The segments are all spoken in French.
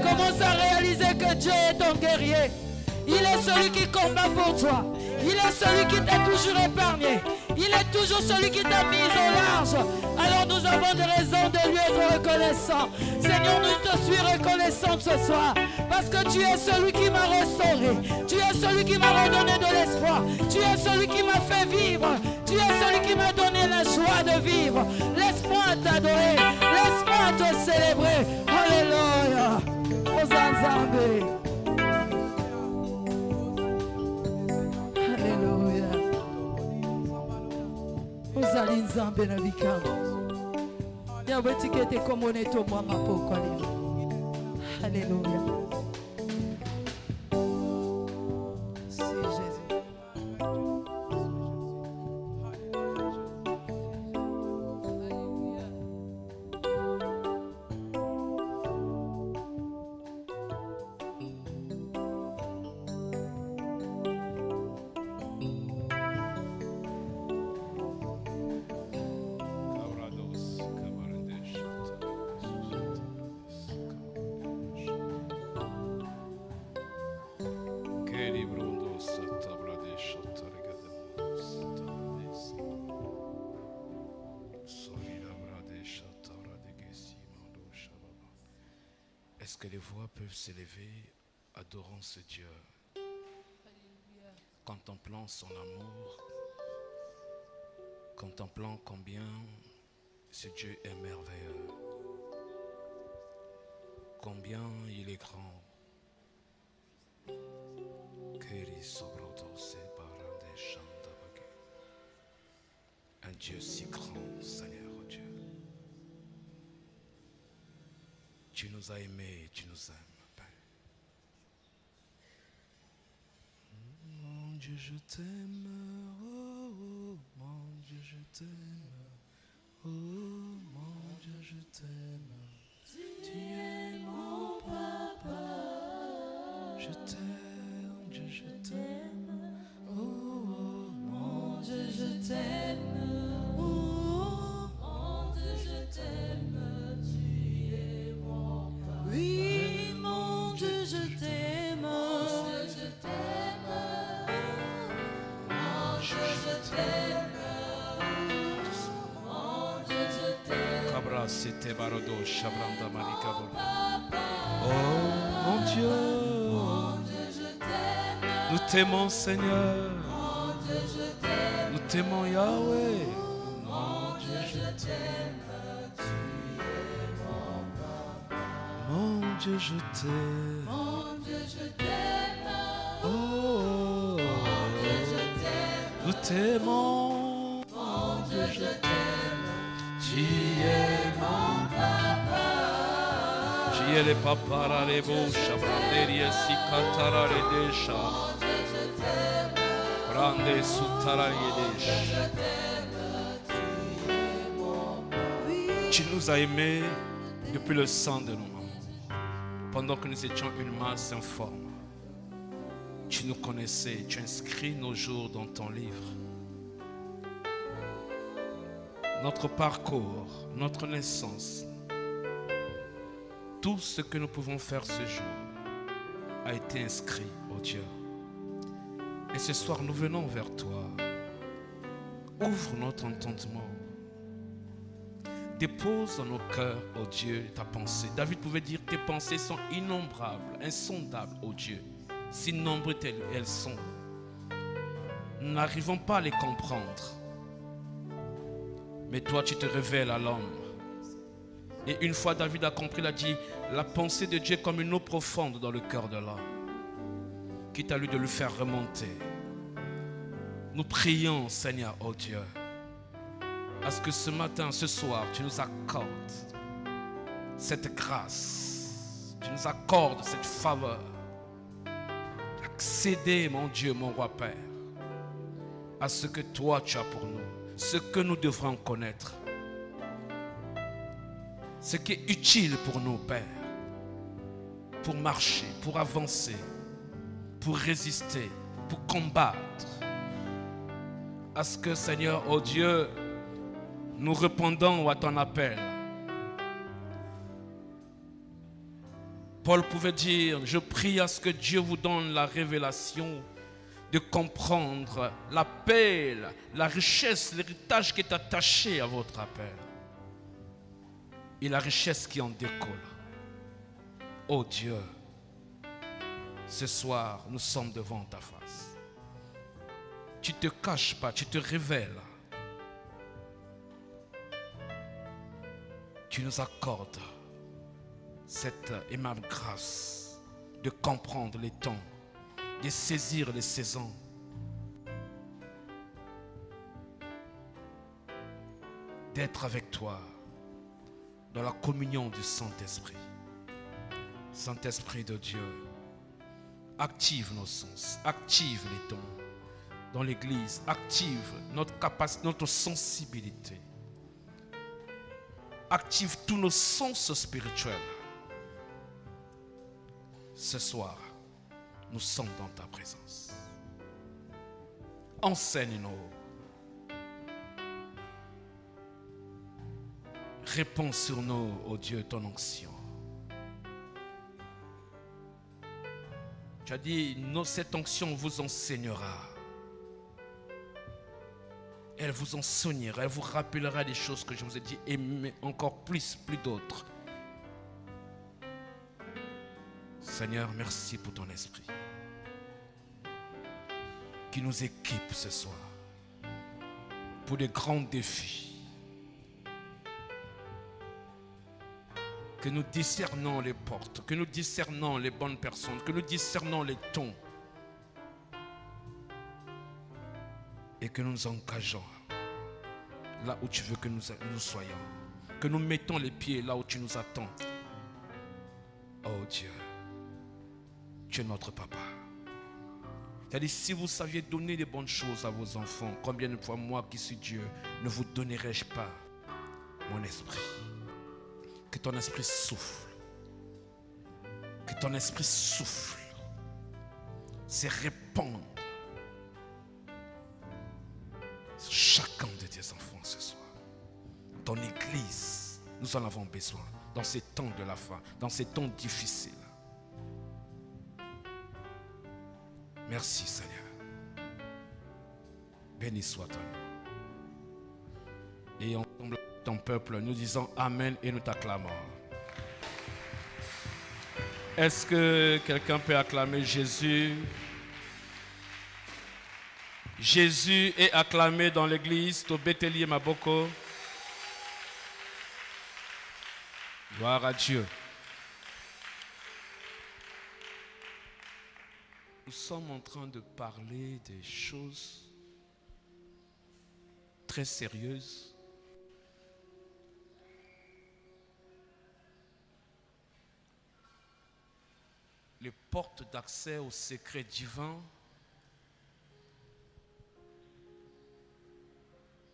Commence à réaliser que Dieu est ton guerrier. Il est celui qui combat pour toi. Il est celui qui t'a toujours épargné. Il est toujours celui qui t'a mis au large. Alors nous avons des raisons de lui être reconnaissants. Seigneur, nous te suis reconnaissants ce soir. Parce que tu es celui qui m'a restauré. Tu es celui qui m'a redonné de l'espoir. Tu es celui qui m'a fait vivre. Tu es celui qui m'a donné la joie de vivre. Laisse-moi t'adorer. Laisse-moi te célébrer. Alléluia. Ozanzambe. Alléluia. Ozali nzambe na bikambo. Yawe tikete komone to mwa mapoko lelo. Alléluia. Est-ce que les voix peuvent s'élever adorant ce Dieu, contemplant son amour, contemplant combien ce Dieu est merveilleux, combien il est grand. Un Dieu si grand, Seigneur Dieu. Tu nous as aimés, tu nous aimes, Père. Mon Dieu, je t'aime, oh, mon Dieu, je t'aime, oh, mon Dieu, je t'aime. Tu es mon papa, je t'aime, Dieu, je t'aime, oh, mon Dieu, je t'aime, oh, mon Dieu, je t'aime. Oui, mon Dieu, je t'aime. c'était Barodo, Shabranda Marikabo. Oh mon Dieu, nous t'aimons Seigneur. Nous t'aimons Yahweh. Mon Dieu, je t'aime. Mon Dieu, je t'aime. Mon Dieu, je t'aime. Oh, mon Dieu, je t'aime. Nous t'aimons. Mon Dieu, je t'aime. Tu es mon papa. Tu es le papa, les beaux chabranderies, si catara les déchats. Mon Dieu, je t'aime. Prende soutara les déchats. Tu nous as aimés depuis le sang de nos mamans. Pendant que nous étions une masse informe, tu nous connaissais, tu inscris nos jours dans ton livre. Notre parcours, notre naissance, tout ce que nous pouvons faire ce jour a été inscrit, oh Dieu. Et ce soir, nous venons vers toi. Ouvre notre entendement. Dépose dans nos cœurs, oh Dieu, ta pensée. David pouvait dire, tes pensées sont innombrables, insondables, oh Dieu. Si nombreuses elles sont. Nous n'arrivons pas à les comprendre. Mais toi, tu te révèles à l'homme. Et une fois David a compris, il a dit, la pensée de Dieu est comme une eau profonde dans le cœur de l'homme. Quitte à lui de le faire remonter. Nous prions, Seigneur, oh Dieu, à ce que ce matin, ce soir, tu nous accordes cette grâce, tu nous accordes cette faveur d'accéder, mon Dieu, mon roi Père, à ce que toi tu as pour nous, ce que nous devrons connaître, ce qui est utile pour nous, Père, pour marcher, pour avancer, pour résister, pour combattre, à ce que, Seigneur, oh Dieu, nous répondons à ton appel. Paul pouvait dire, je prie à ce que Dieu vous donne la révélation de comprendre l'appel, la richesse, l'héritage qui est attaché à votre appel. Et la richesse qui en découle. Oh Dieu, ce soir, nous sommes devant ta face. Tu ne te caches pas, tu te révèles. Tu nous accordes cette aimable grâce de comprendre les temps, de saisir les saisons. D'être avec toi dans la communion du Saint-Esprit. Saint-Esprit de Dieu, active nos sens, active les dons dans l'Église, active notre capacité, notre sensibilité. Active tous nos sens spirituels. Ce soir, nous sommes dans ta présence. Enseigne-nous. Réponds sur nous, ô Dieu, ton onction. Tu as dit, cette onction vous enseignera. Elle vous enseignera, elle vous rappellera des choses que je vous ai dit, et encore plus d'autres. Seigneur, merci pour ton esprit qui nous équipe ce soir pour des grands défis. Que nous discernons les portes, que nous discernons les bonnes personnes, que nous discernons les tons. Et que nous nous engageons là où tu veux que nous soyons. Que nous mettons les pieds là où tu nous attends. Oh Dieu, tu es notre papa. C'est-à-dire, si vous saviez donner les bonnes choses à vos enfants, combien de fois moi qui suis Dieu, ne vous donnerai-je pas mon esprit? Que ton esprit souffle. Que ton esprit souffle. Se répande sur chacun de tes enfants ce soir. Ton église, nous en avons besoin dans ces temps de la fin, dans ces temps difficiles. Merci Seigneur. Béni soit ton nom. Et ensemble. ton peuple. Nous disons Amen et nous t'acclamons. Est-ce que quelqu'un peut acclamer Jésus? Jésus est acclamé dans l'église. Tobeteli Maboko. Gloire à Dieu. Nous sommes en train de parler des choses très sérieuses. Les portes d'accès au secret divin.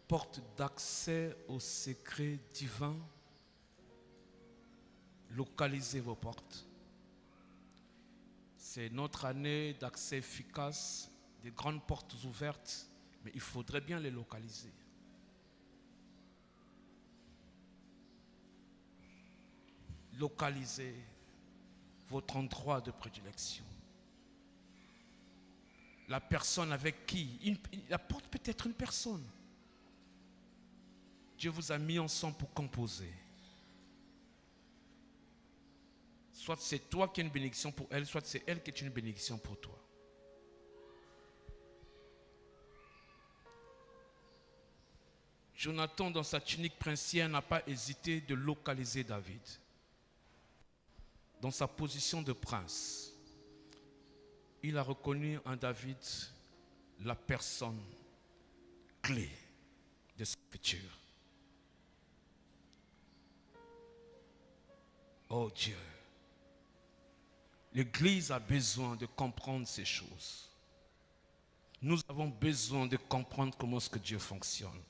Porte d'accès au secret divin. Localisez vos portes. C'est notre année d'accès efficace, des grandes portes ouvertes, mais il faudrait bien les localiser. Localisez votre endroit de prédilection. La personne avec qui, la porte peut être une personne. Dieu vous a mis ensemble pour composer. Soit c'est toi qui es une bénédiction pour elle, soit c'est elle qui est une bénédiction pour toi. Jonathan, dans sa tunique princière, n'a pas hésité de localiser David. Dans sa position de prince, il a reconnu en David la personne clé de son futur. Oh Dieu, l'Église a besoin de comprendre ces choses. Nous avons besoin de comprendre comment est-ce que Dieu fonctionne.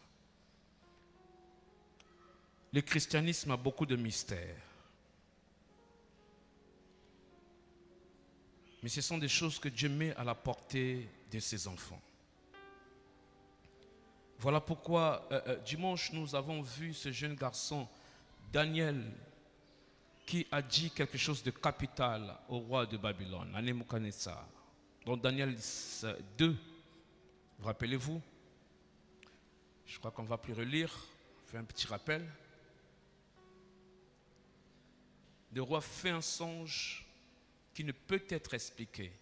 Le christianisme a beaucoup de mystères. Mais ce sont des choses que Dieu met à la portée de ses enfants. Voilà pourquoi dimanche nous avons vu ce jeune garçon, Daniel, qui a dit quelque chose de capital au roi de Babylone, à Nebuchadnezzar. Dans Daniel 2, vous rappelez-vous? Je crois qu'on ne va plus relire, je fais un petit rappel. Le roi fait un songe qui ne peut être expliqué.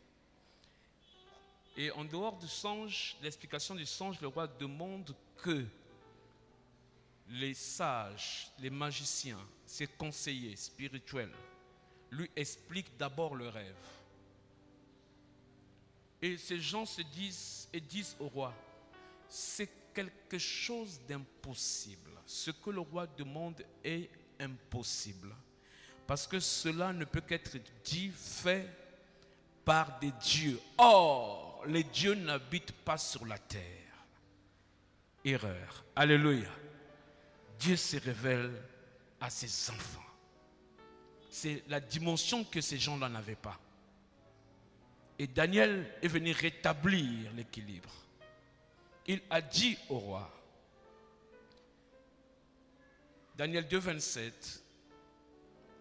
Et en dehors du songe, l'explication du songe, le roi demande que les sages, les magiciens, ses conseillers spirituels, lui expliquent d'abord le rêve. Et ces gens se disent et disent au roi, c'est quelque chose d'impossible. Ce que le roi demande est impossible. Parce que cela ne peut qu'être dit, fait par des dieux. Or, les dieux n'habitent pas sur la terre. Erreur. Alléluia. Dieu se révèle à ses enfants. C'est la dimension que ces gens-là n'avaient pas. Et Daniel est venu rétablir l'équilibre. Il a dit au roi, Daniel 2, 27,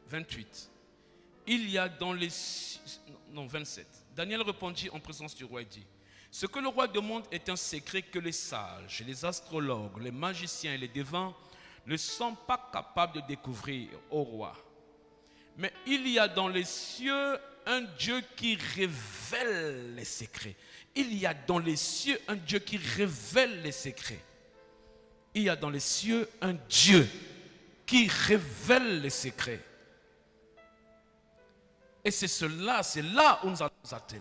28, il y a dans les... Non, 27. Daniel répondit en présence du roi et dit, ce que le roi demande est un secret que les sages, les astrologues, les magiciens et les devins ne sont pas capables de découvrir au roi. Mais il y a dans les cieux un Dieu qui révèle les secrets. Il y a dans les cieux un Dieu qui révèle les secrets. Il y a dans les cieux un Dieu qui révèle les secrets. Et c'est là où nous allons nous atteler.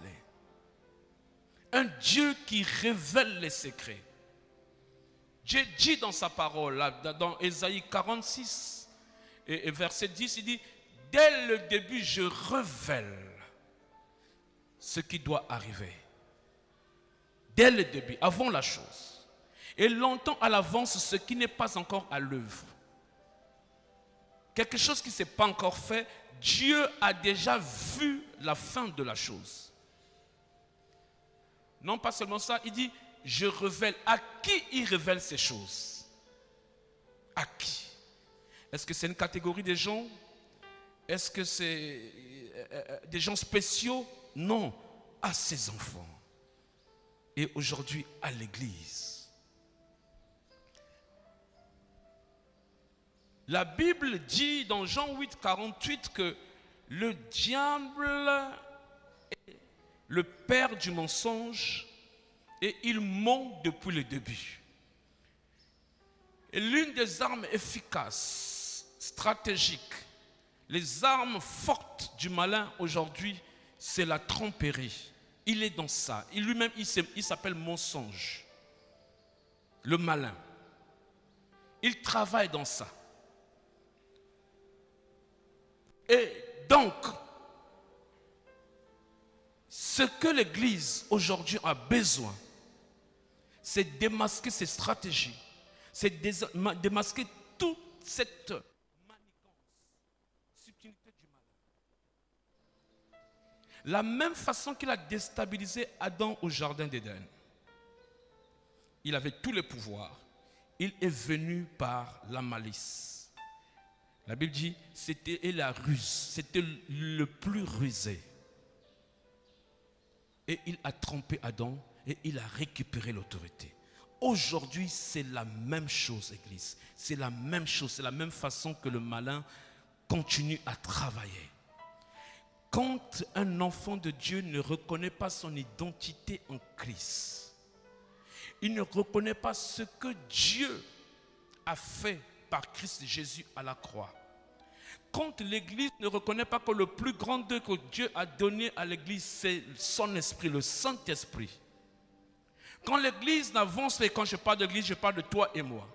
Un Dieu qui révèle les secrets. Dieu dit dans sa parole, là, dans Ésaïe 46, et verset 10, il dit, dès le début, je révèle ce qui doit arriver. Dès le début, avant la chose. Et longtemps à l'avance, ce qui n'est pas encore à l'œuvre. Quelque chose qui ne s'est pas encore fait, Dieu a déjà vu la fin de la chose. Non pas seulement ça, il dit, je révèle. À qui il révèle ces choses? À qui? Est-ce que c'est une catégorie de gens? Est-ce que c'est des gens spéciaux? Non, à ses enfants. Et aujourd'hui, à l'Église. La Bible dit dans Jean 8, 48 que le diable est le père du mensonge et il ment depuis le début. Et l'une des armes efficaces, stratégiques, les armes fortes du malin aujourd'hui, c'est la tromperie. Il est dans ça. Lui-même, il s'appelle mensonge. Le malin. Il travaille dans ça. Et donc, ce que l'Église aujourd'hui a besoin, c'est démasquer ces stratégies, c'est démasquer toute cette manigance, subtilité du malin. La même façon qu'il a déstabilisé Adam au jardin d'Éden. Il avait tous les pouvoirs. Il est venu par la malice. La Bible dit, c'était la ruse, c'était le plus rusé. Et il a trompé Adam et il a récupéré l'autorité. Aujourd'hui, c'est la même chose, Église. C'est la même chose, c'est la même façon que le malin continue à travailler. Quand un enfant de Dieu ne reconnaît pas son identité en Christ, il ne reconnaît pas ce que Dieu a fait par Christ Jésus à la croix. Quand l'Église ne reconnaît pas que le plus grand don que Dieu a donné à l'Église, c'est son esprit, le Saint-Esprit. Quand l'Église n'avance, et quand je parle de l'Église, je parle de toi et moi,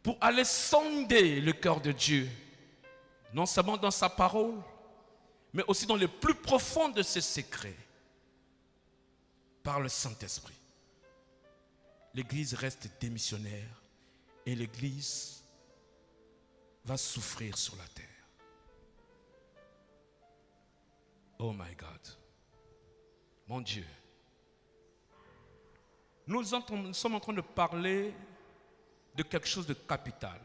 pour aller sonder le cœur de Dieu, non seulement dans sa parole, mais aussi dans les plus profonds de ses secrets, par le Saint-Esprit. L'Église reste démissionnaire et l'Église va souffrir sur la terre. Oh my God. Mon Dieu. Nous sommes en train de parler de quelque chose de capital,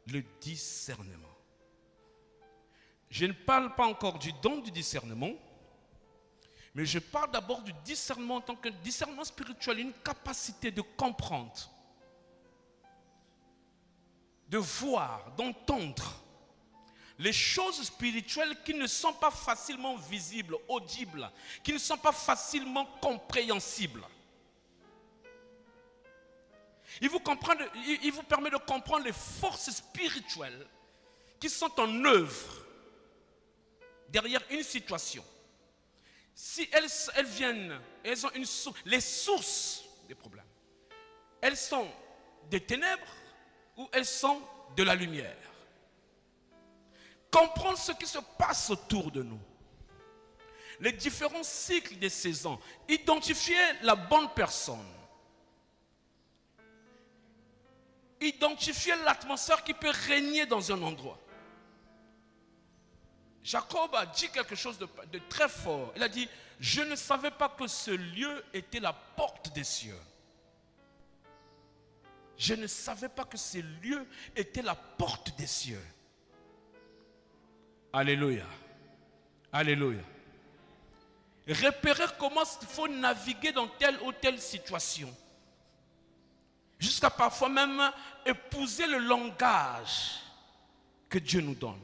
le discernement. Je ne parle pas encore du don du discernement, mais je parle d'abord du discernement en tant que discernement spirituel, une capacité de comprendre, de voir, d'entendre les choses spirituelles qui ne sont pas facilement visibles, audibles, qui ne sont pas facilement compréhensibles. Il vous permet de comprendre les forces spirituelles qui sont en œuvre derrière une situation. Si elles viennent, elles ont une source, les sources des problèmes, elles sont des ténèbres ou elles sont de la lumière. Comprendre ce qui se passe autour de nous, les différents cycles des saisons, identifier la bonne personne, identifier l'atmosphère qui peut régner dans un endroit. Jacob a dit quelque chose de très fort. Il a dit, je ne savais pas que ce lieu était la porte des cieux. Je ne savais pas que ce lieu était la porte des cieux. Alléluia. Alléluia. Repérer comment il faut naviguer dans telle ou telle situation. Jusqu'à parfois même épouser le langage que Dieu nous donne.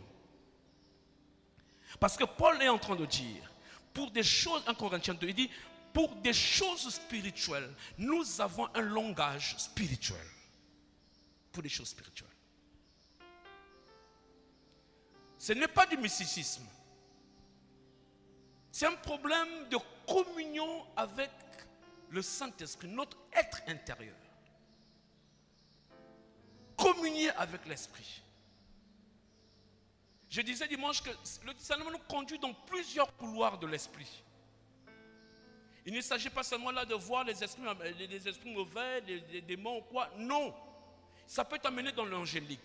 Parce que Paul est en train de dire, pour des choses, 1 Corinthiens 2, il dit, pour des choses spirituelles, nous avons un langage spirituel. Pour des choses spirituelles. Ce n'est pas du mysticisme. C'est un problème de communion avec le Saint-Esprit, notre être intérieur. Communier avec l'Esprit. Je disais dimanche que le discernement nous conduit dans plusieurs couloirs de l'Esprit. Il ne s'agit pas seulement là de voir les esprits mauvais, des démons ou quoi. Non. Ça peut t'amener dans l'angélique.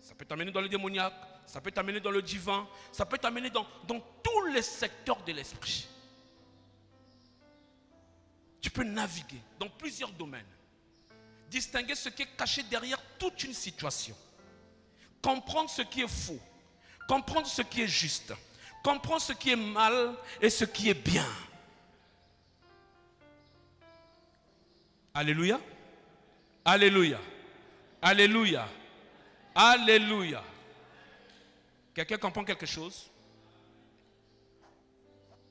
Ça peut t'amener dans le démoniaque. Ça peut t'amener dans le divin. Ça peut t'amener dans tous les secteurs de l'esprit. Tu peux naviguer dans plusieurs domaines. Distinguer ce qui est caché derrière toute une situation. Comprendre ce qui est faux. Comprendre ce qui est juste. Comprendre ce qui est mal et ce qui est bien. Alléluia. Alléluia. Alléluia. Alléluia. Quelqu'un comprend quelque chose?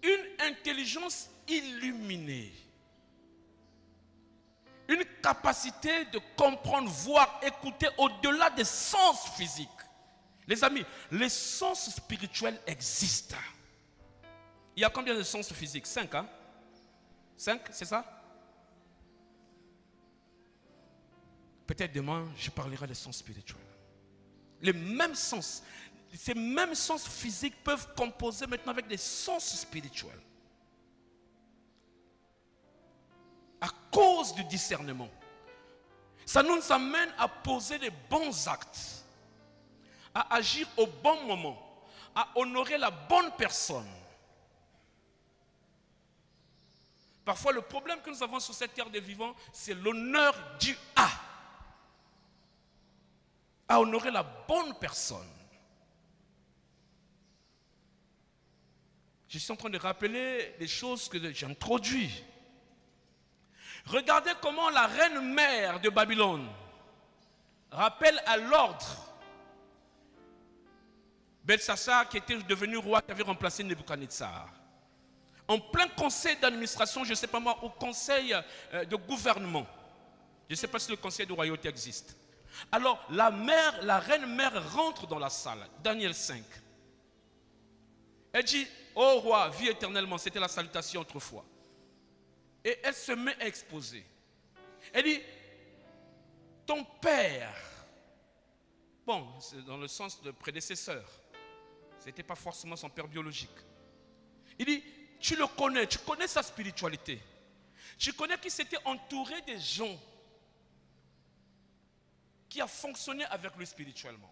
Une intelligence illuminée. Une capacité de comprendre, voir, écouter au-delà des sens physiques. Les amis, les sens spirituels existent. Il y a combien de sens physiques? 5, hein? 5, c'est ça? Peut-être demain, je parlerai des sens spirituels. Les mêmes sens, ces mêmes sens physiques peuvent composer maintenant avec des sens spirituels. À cause du discernement. Ça nous amène à poser les bons actes, à agir au bon moment, à honorer la bonne personne. Parfois, le problème que nous avons sur cette terre des vivants, c'est l'honneur dû à honorer la bonne personne. Je suis en train de rappeler les choses que j'ai introduites. Regardez comment la reine-mère de Babylone rappelle à l'ordre Belsassar, qui était devenu roi, qui avait remplacé Nebuchadnezzar. En plein conseil d'administration, je ne sais pas moi, au conseil de gouvernement. Je ne sais pas si le conseil de royauté existe. Alors, la reine-mère rentre dans la salle, Daniel 5. Elle dit, ô roi, vis éternellement, c'était la salutation autrefois. Et elle se met à exposer. Elle dit, ton père, bon, c'est dans le sens de prédécesseur, ce n'était pas forcément son père biologique. Il dit, tu le connais, tu connais sa spiritualité. Tu connais qu'il s'était entouré des gens qui a fonctionné avec lui spirituellement.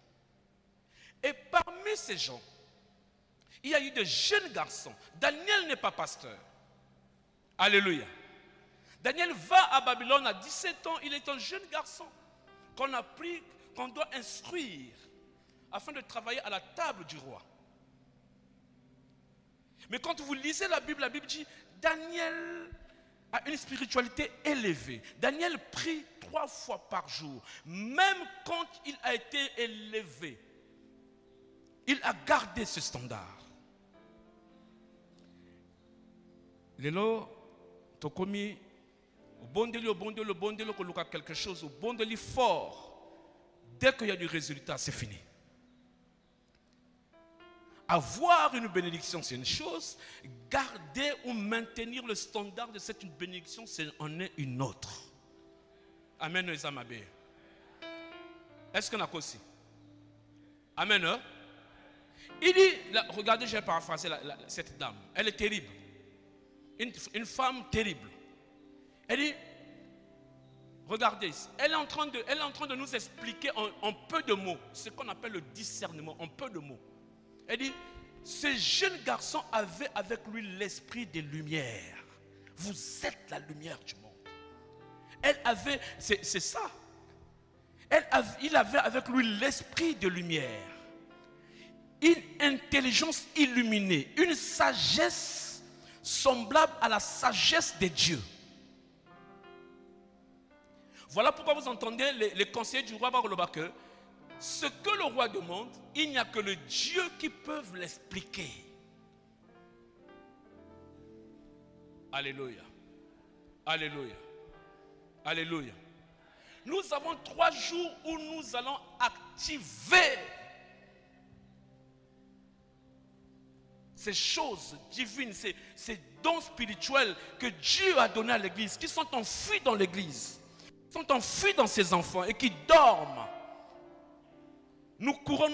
Et parmi ces gens, il y a eu de jeunes garçons. Daniel n'est pas pasteur. Alléluia. Daniel va à Babylone à 17 ans. Il est un jeune garçon qu'on a pris, qu'on doit instruire afin de travailler à la table du roi. Mais quand vous lisez la Bible dit Daniel a une spiritualité élevée. Daniel prie 3 fois par jour. Même quand il a été élevé, il a gardé ce standard. Lelo, tokomi, au bondeli, koluka quelque chose, au bondeli fort. Dès qu'il y a du résultat, c'est fini. Avoir une bénédiction, c'est une chose. Garder ou maintenir le standard de cette bénédiction, en est une autre. Amen, Ezamabé. Est-ce qu'on a aussi? Amen. Hein? Il dit, là, regardez, j'ai paraphrasé cette dame. Elle est terrible. Une femme terrible. Elle dit, regardez, elle est en train de nous expliquer en peu de mots ce qu'on appelle le discernement, en peu de mots. Elle dit, ce jeune garçon avait avec lui l'esprit des lumières. Vous êtes la lumière du monde. Elle avait, c'est ça. Il avait avec lui l'esprit de lumière. Une intelligence illuminée, une sagesse semblable à la sagesse de Dieu. Voilà pourquoi vous entendez les conseillers du roi Barolobake. Ce que le roi demande, il n'y a que le Dieu qui peut l'expliquer. Alléluia. Alléluia. Alléluia. Nous avons 3 jours où nous allons activer ces choses divines, ces dons spirituels que Dieu a donnés à l'église, qui sont enfouis dans l'église, qui sont enfouis dans ses enfants et qui dorment. Nous courons,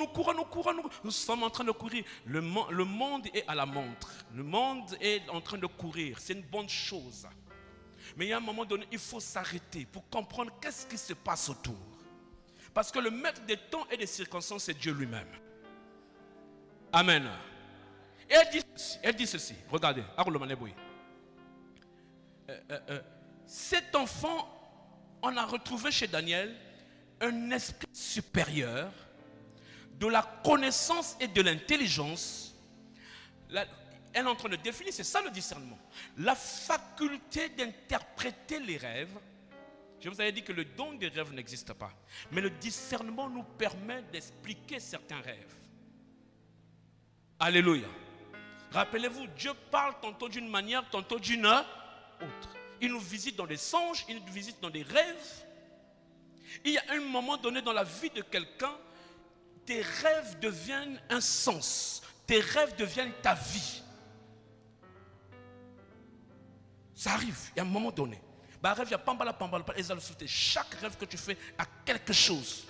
nous sommes en train de courir. Le monde est à la montre. Le monde est en train de courir. C'est une bonne chose. Mais il y a un moment donné, il faut s'arrêter pour comprendre qu'est-ce qui se passe autour. Parce que le maître des temps et des circonstances, c'est Dieu lui-même. Amen. Et elle dit ceci. Regardez. Cet enfant, on a retrouvé chez Daniel un esprit supérieur, de la connaissance et de l'intelligence. Elle est en train de définir, c'est ça le discernement. La faculté d'interpréter les rêves Je vous avais dit que le don des rêves n'existe pas. Mais le discernement nous permet d'expliquer certains rêves. Alléluia. Rappelez-vous, Dieu parle tantôt d'une manière, tantôt d'une autre. Il nous visite dans des songes, il nous visite dans des rêves. Il y a un moment donné dans la vie de quelqu'un, tes rêves deviennent un sens. Tes rêves deviennent ta vie. Ça arrive, il y a un moment donné. Rêve, il y a pambala, chaque rêve que tu fais a quelque chose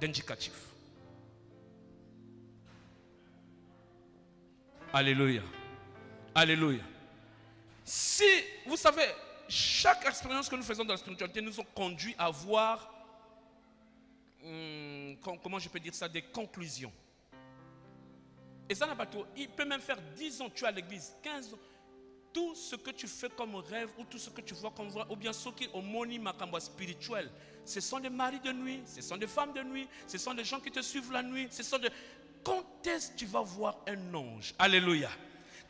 d'indicatif. Alléluia. Alléluia. Si, vous savez, chaque expérience que nous faisons dans la spiritualité nous ont conduit à voir, comment je peux dire ça, des conclusions. Et ça n'a pas tout. Il peut même faire 10 ans, tu es à l'église, 15 ans. Tout ce que tu fais comme rêve ou tout ce que tu vois comme rêve, ou bien ceux qui ont moni makamba spirituel, ce sont des maris de nuit, ce sont des femmes de nuit, ce sont des gens qui te suivent la nuit, ce sont des... Quand est-ce que tu vas voir un ange? Alléluia.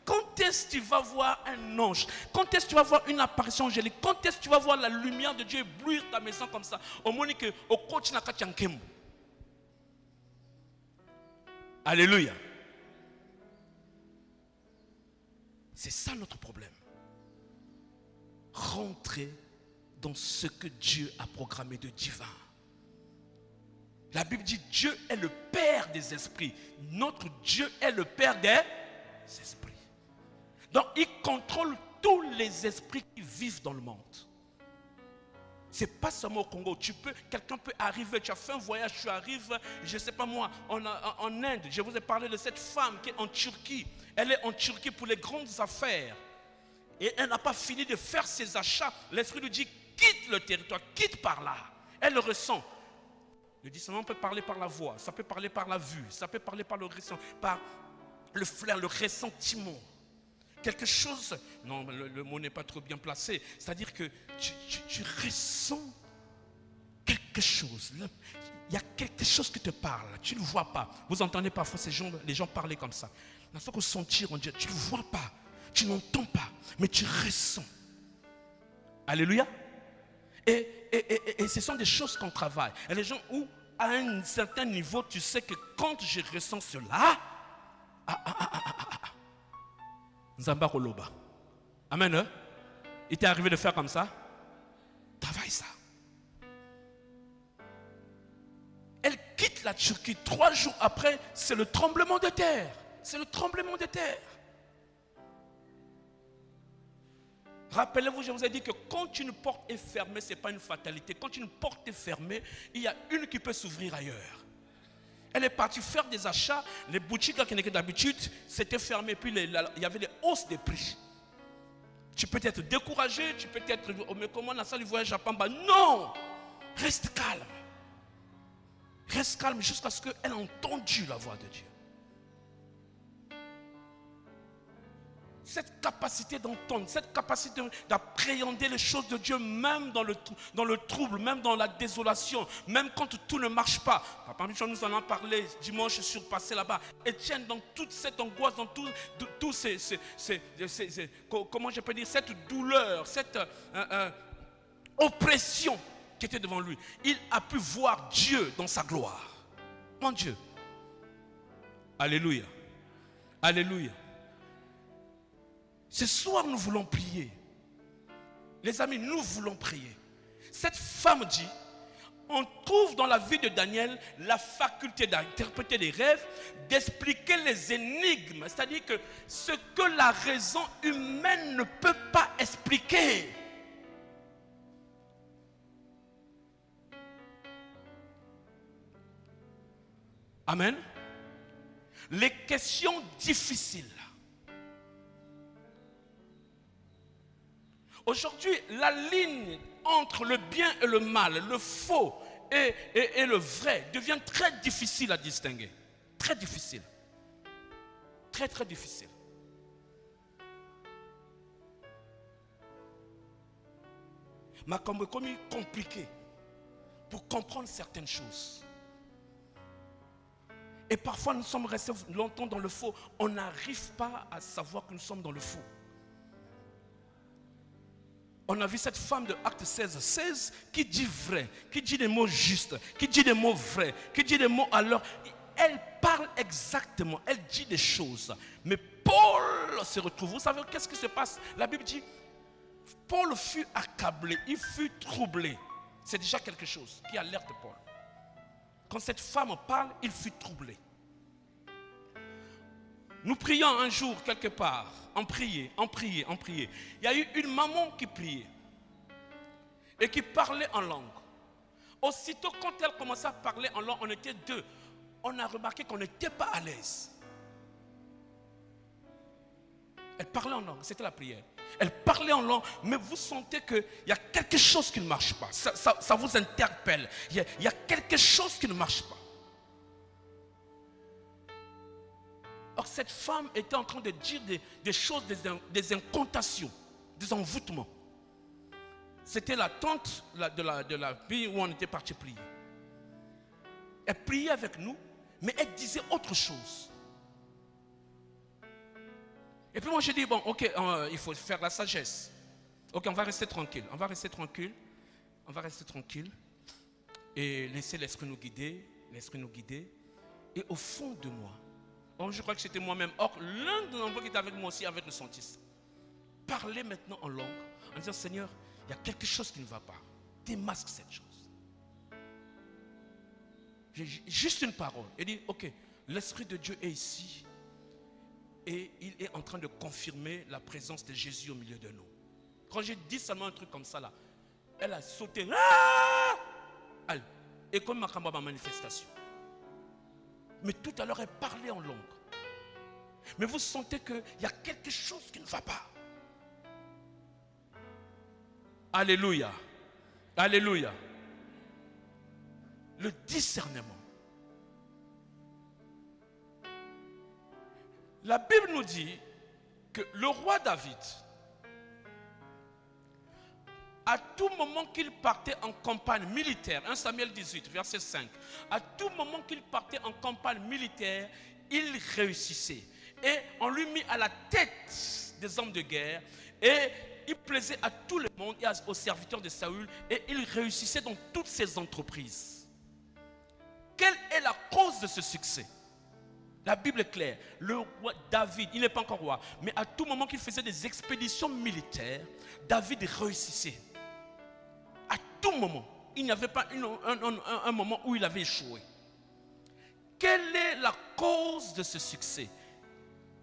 Quand est-ce que tu vas voir un ange? Quand est-ce que tu vas voir une apparition angélique? Quand est-ce que tu vas voir la lumière de Dieu éblouir ta maison comme ça? Au moins que au coach n'a qu'à tiankem. Alléluia. C'est ça notre problème. Rentrer dans ce que Dieu a programmé de divin. La Bible dit Dieu est le Père des esprits. Notre Dieu est le Père des esprits. Donc il contrôle tous les esprits qui vivent dans le monde. Ce n'est pas seulement au Congo. Quelqu'un peut arriver, tu as fait un voyage, tu arrives, je ne sais pas moi, en Inde. Je vous ai parlé de cette femme qui est en Turquie. Elle est en Turquie pour les grandes affaires. Et elle n'a pas fini de faire ses achats. L'esprit lui dit, quitte le territoire, quitte par là. Elle le ressent. Le discernement peut parler par la voix, ça peut parler par la vue, ça peut parler par le ressentiment, par le flair, le ressentiment. Quelque chose, non, le mot n'est pas trop bien placé, c'est-à-dire que tu ressens quelque chose. Il y a quelque chose qui te parle, tu ne le vois pas. Vous entendez parfois les gens parler comme ça. Dans ce que sentir, on dit, tu ne le vois pas, tu n'entends pas, mais tu ressens. Alléluia. Et ce sont des choses qu'on travaille. Et les gens où, à un certain niveau, tu sais que quand je ressens cela, Nzamba Koloba. Amen. Hein? Il t'est arrivé de faire comme ça? Travaille ça. Elle quitte la Turquie. 3 jours après, c'est le tremblement de terre. C'est le tremblement de terre. Rappelez-vous, je vous ai dit que quand une porte est fermée, ce n'est pas une fatalité. Quand une porte est fermée, il y a une qui peut s'ouvrir ailleurs. Elle est partie faire des achats. Les boutiques qui n'étaient d'habitude, c'était fermé. Puis il y avait des hausses de prix. Tu peux être découragé, tu peux être... Oh, mais comment la salle du voyage à Pamba? Non! Reste calme. Reste calme jusqu'à ce qu'elle ait entendu la voix de Dieu. Cette capacité d'entendre, cette capacité d'appréhender les choses de Dieu, même dans le trouble, même dans la désolation, même quand tout ne marche pas. Papa Michel nous en a parlé dimanche surpassé là-bas. Étienne, dans toute cette angoisse, dans tout comment je peux dire, cette douleur, cette oppression qui était devant lui, il a pu voir Dieu dans sa gloire. Mon Dieu. Alléluia. Alléluia. Ce soir, nous voulons prier. Les amis, nous voulons prier. Cette femme dit, on trouve dans la vie de Daniel la faculté d'interpréter les rêves, d'expliquer les énigmes. C'est-à-dire que ce que la raison humaine ne peut pas expliquer. Amen. Les questions difficiles. Aujourd'hui, la ligne entre le bien et le mal, le faux et le vrai devient très difficile à distinguer. Très difficile. Très, très difficile. Mais comme compliqué pour comprendre certaines choses. Et parfois, nous sommes restés longtemps dans le faux. On n'arrive pas à savoir que nous sommes dans le faux. On a vu cette femme de Acte 16 qui dit vrai, qui dit des mots justes, qui dit des mots vrais, qui dit des mots alors. Elle parle exactement, elle dit des choses. Mais Paul se retrouve. Vous savez qu'est-ce qui se passe? La Bible dit, Paul fut accablé, il fut troublé. C'est déjà quelque chose qui alerte Paul. Quand cette femme parle, il fut troublé. Nous prions un jour quelque part, on priait. Il y a eu une maman qui priait et qui parlait en langue. Aussitôt quand elle commençait à parler en langue, on était deux. On a remarqué qu'on n'était pas à l'aise. Elle parlait en langue, c'était la prière. Elle parlait en langue, mais vous sentez qu'il y a quelque chose qui ne marche pas. Ça vous interpelle. Il y a quelque chose qui ne marche pas. Or, cette femme était en train de dire des choses, des incantations, des envoûtements. C'était la tante de la ville où on était parti prier. Elle priait avec nous, mais elle disait autre chose. Et puis moi j'ai dit, bon, ok, il faut faire la sagesse. Ok, on va rester tranquille. On va rester tranquille. Et laisser l'esprit nous guider. Et au fond de moi, je crois que c'était moi-même. Or, l'un de nos qui était avec moi aussi, avec le sentiste, parlait maintenant en langue, en disant, Seigneur, il y a quelque chose qui ne va pas. Démasque cette chose. Juste une parole. Il dit, ok, l'Esprit de Dieu est ici. Et il est en train de confirmer la présence de Jésus au milieu de nous. Quand j'ai dit seulement un truc comme ça là, elle a sauté. Et comme ma manifestation. Mais tout à l'heure, elle parlait en langue. Mais vous sentez qu'il y a quelque chose qui ne va pas. Alléluia. Alléluia. Le discernement. La Bible nous dit que le roi David, à tout moment qu'il partait en campagne militaire, 1 Samuel 18, verset 5, à tout moment qu'il partait en campagne militaire, il réussissait. Et on lui mit à la tête des hommes de guerre et il plaisait à tout le monde et aux serviteurs de Saül et il réussissait dans toutes ses entreprises. Quelle est la cause de ce succès? La Bible est claire. Le roi David, il n'est pas encore roi, mais à tout moment qu'il faisait des expéditions militaires, David réussissait. À tout moment. Il n'y avait pas un moment où il avait échoué. Quelle est la cause de ce succès?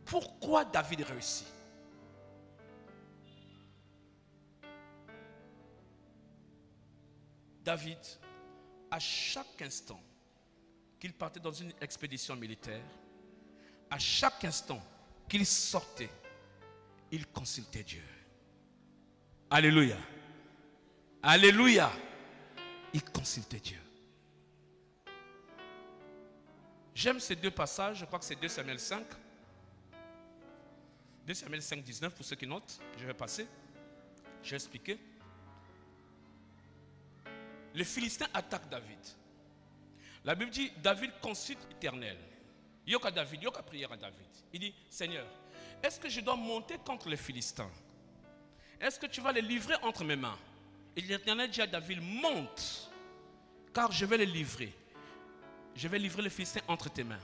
Pourquoi David réussit? David, à chaque instant qu'il partait dans une expédition militaire, à chaque instant qu'il sortait, il consultait Dieu. Alléluia. Alléluia. Il consultait Dieu. J'aime ces deux passages, je crois que c'est 2 Samuel 5. 2 Samuel 5, 19, pour ceux qui notent, je vais passer. Je vais expliquer. Les Philistins attaquent David. La Bible dit, David consulte l'Éternel. Il y a David, il y a prière à David. Il dit, Seigneur, est-ce que je dois monter contre les Philistins? Est-ce que tu vas les livrer entre mes mains? Et l'Éternel dit à David, monte, car je vais les livrer. Je vais livrer les Philistins entre tes mains.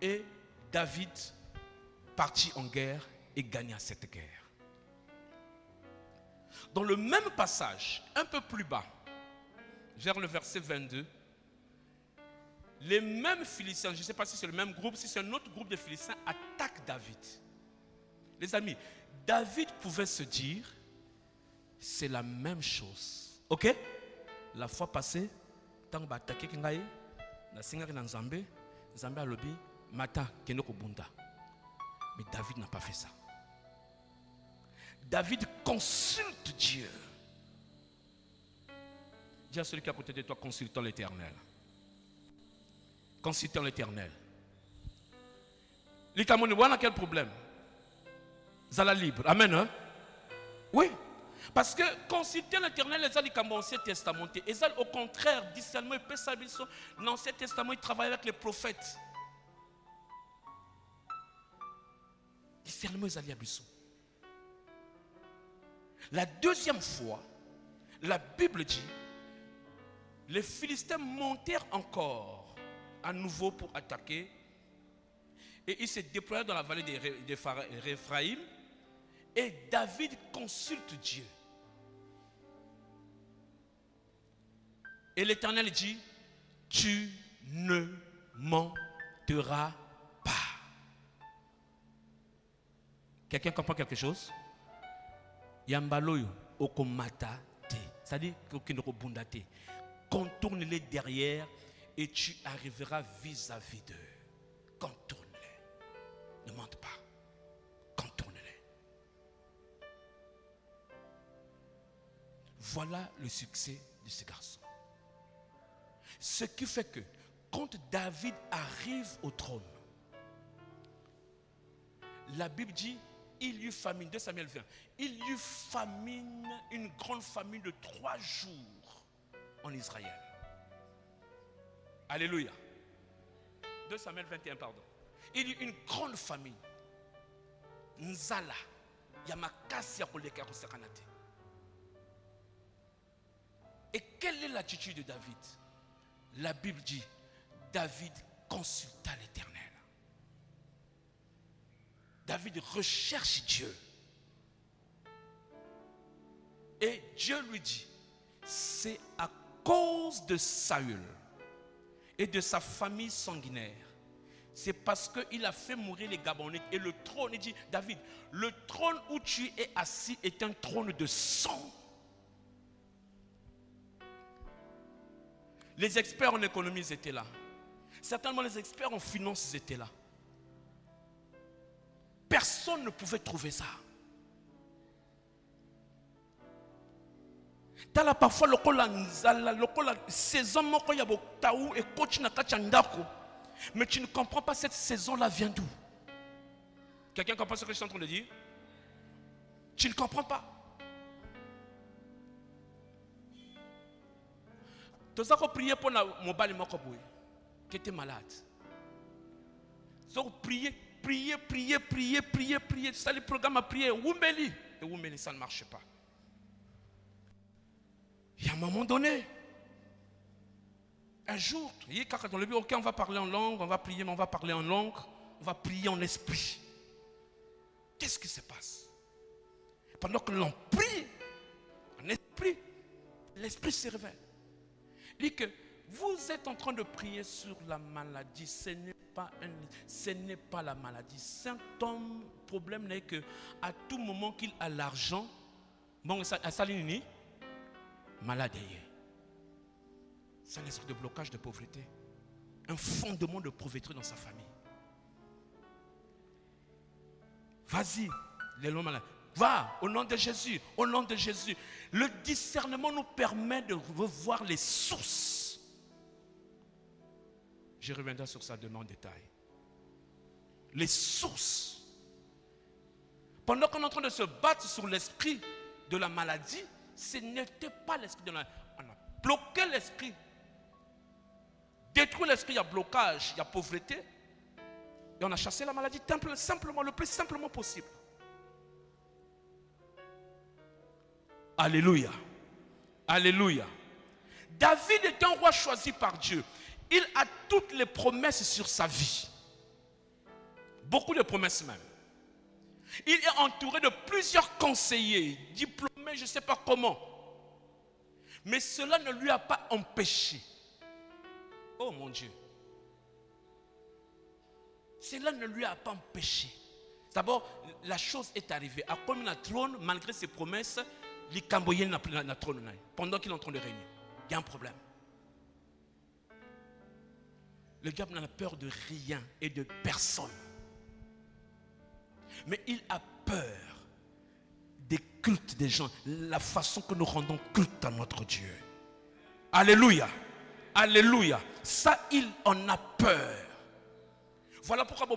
Et David partit en guerre et gagna cette guerre. Dans le même passage, un peu plus bas, vers le verset 22, les mêmes Philistins, je ne sais pas si c'est le même groupe, si c'est un autre groupe de Philistins, attaquent David. Les amis, David pouvait se dire, c'est la même chose. Ok? La fois passée, tant que attaqué Kingaye, na singaki na Nzambe, Nzambe a lobi, mata kenoko bunda. Mais David n'a pas fait ça. David consulte Dieu. Dis à celui qui est à côté de toi, consultons l'Éternel. Consultons l'Éternel. Likamoni, voilà quel problème. Zala libre. Amen. Hein? Oui. Parce que consulter l'Éternel, les Alikamo Ancien Testament. Et ça, au contraire, discernement et pésabition, dans l'Ancien Testament, il travaille avec les prophètes. Discernement et Zaliabisso. La deuxième fois, la Bible dit, les Philistins montèrent encore à nouveau pour attaquer et ils se déployèrent dans la vallée d'Éphraïm et David consulte Dieu. Et l'Éternel dit, tu ne menteras pas. Quelqu'un comprend quelque chose? Yambaloyo okomata te. C'est-à-dire que te. Contourne-les derrière et tu arriveras vis-à-vis d'eux. Contourne-les. Ne mente pas. Contourne-les. Voilà le succès de ce garçon. Ce qui fait que quand David arrive au trône, la Bible dit, il y eut famine, 2 Samuel 20, il y eut famine, une grande famine de 3 jours en Israël. Alléluia. 2 Samuel 21, pardon. Il y eut une grande famine. Nzala, Yamakasi Akoleka Kosekanate. Et quelle est l'attitude de David? La Bible dit, David consulta l'Éternel. David recherche Dieu. Et Dieu lui dit, c'est à cause de Saül et de sa famille sanguinaire. C'est parce qu'il a fait mourir les Gabonites. Et le trône, il dit, David, le trône où tu es assis est un trône de sang. Les experts en économie étaient là. Certainement les experts en finance étaient là. Personne ne pouvait trouver ça. T'as là parfois le saison et coach mais tu ne comprends pas cette saison-là vient d'où? Quelqu'un comprend ce que je suis en train de dire? Tu ne comprends pas. Tu as prié pour mon bali qui était malade. Tu as prié. Ça, le programme a prié. Wumbeli. Et Wumbeli, ça ne marche pas. Et à un moment donné, un jour, quand on lui dit, ok, on va parler en langue, on va prier, mais on va parler en langue, on va prier en esprit. Qu'est-ce qui se passe? Pendant que l'on prie en esprit, l'esprit se révèle. Il dit que vous êtes en train de prier sur la maladie. Ce n'est pas la maladie. Symptôme, problème n'est que à tout moment qu'il a l'argent, bon, ça s'aligne, malade. C'est un esprit de blocage de pauvreté. Un fondement de pauvreté dans sa famille. Vas-y, les longs malades. Va, au nom de Jésus, au nom de Jésus. Le discernement nous permet de revoir les sources. Je reviendrai sur ça demain en détail. Les sources. Pendant qu'on est en train de se battre sur l'esprit de la maladie, ce n'était pas l'esprit de la maladie. On a bloqué l'esprit. Détruit l'esprit, il y a blocage, il y a pauvreté. Et on a chassé la maladie simplement, le plus simplement possible. Alléluia. Alléluia. David est un roi choisi par Dieu. Il a toutes les promesses sur sa vie. Beaucoup de promesses même. Il est entouré de plusieurs conseillers, diplômés, je ne sais pas comment. Mais cela ne lui a pas empêché. Oh mon Dieu. Cela ne lui a pas empêché. D'abord, la chose est arrivée. À comme la trône, malgré ses promesses, les Cambodgiens n'ont plus la trône. Pendant qu'il est en train de régner. Il y a un problème. Le diable n'a peur de rien et de personne. Mais il a peur des cultes des gens. La façon que nous rendons culte à notre Dieu. Alléluia. Alléluia. Ça, il en a peur. Voilà pourquoi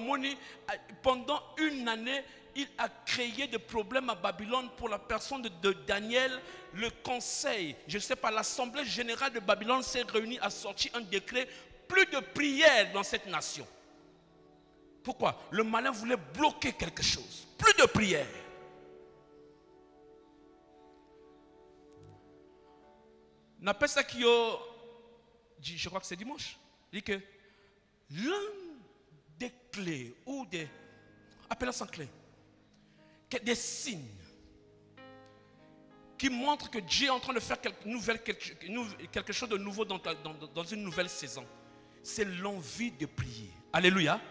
pendant une année, il a créé des problèmes à Babylone pour la personne de Daniel. Le conseil, je ne sais pas, l'assemblée générale de Babylone s'est réunie à sortir un décret. Plus de prières dans cette nation. Pourquoi? Le malin voulait bloquer quelque chose. Plus de prières. On appelle ça qui je crois que c'est dimanche. Il dit que l'un des clés ou des, appelle ça clé, des signes qui montrent que Dieu est en train de faire quelque chose de nouveau dans une nouvelle saison. C'est l'envie de prier. Alléluia.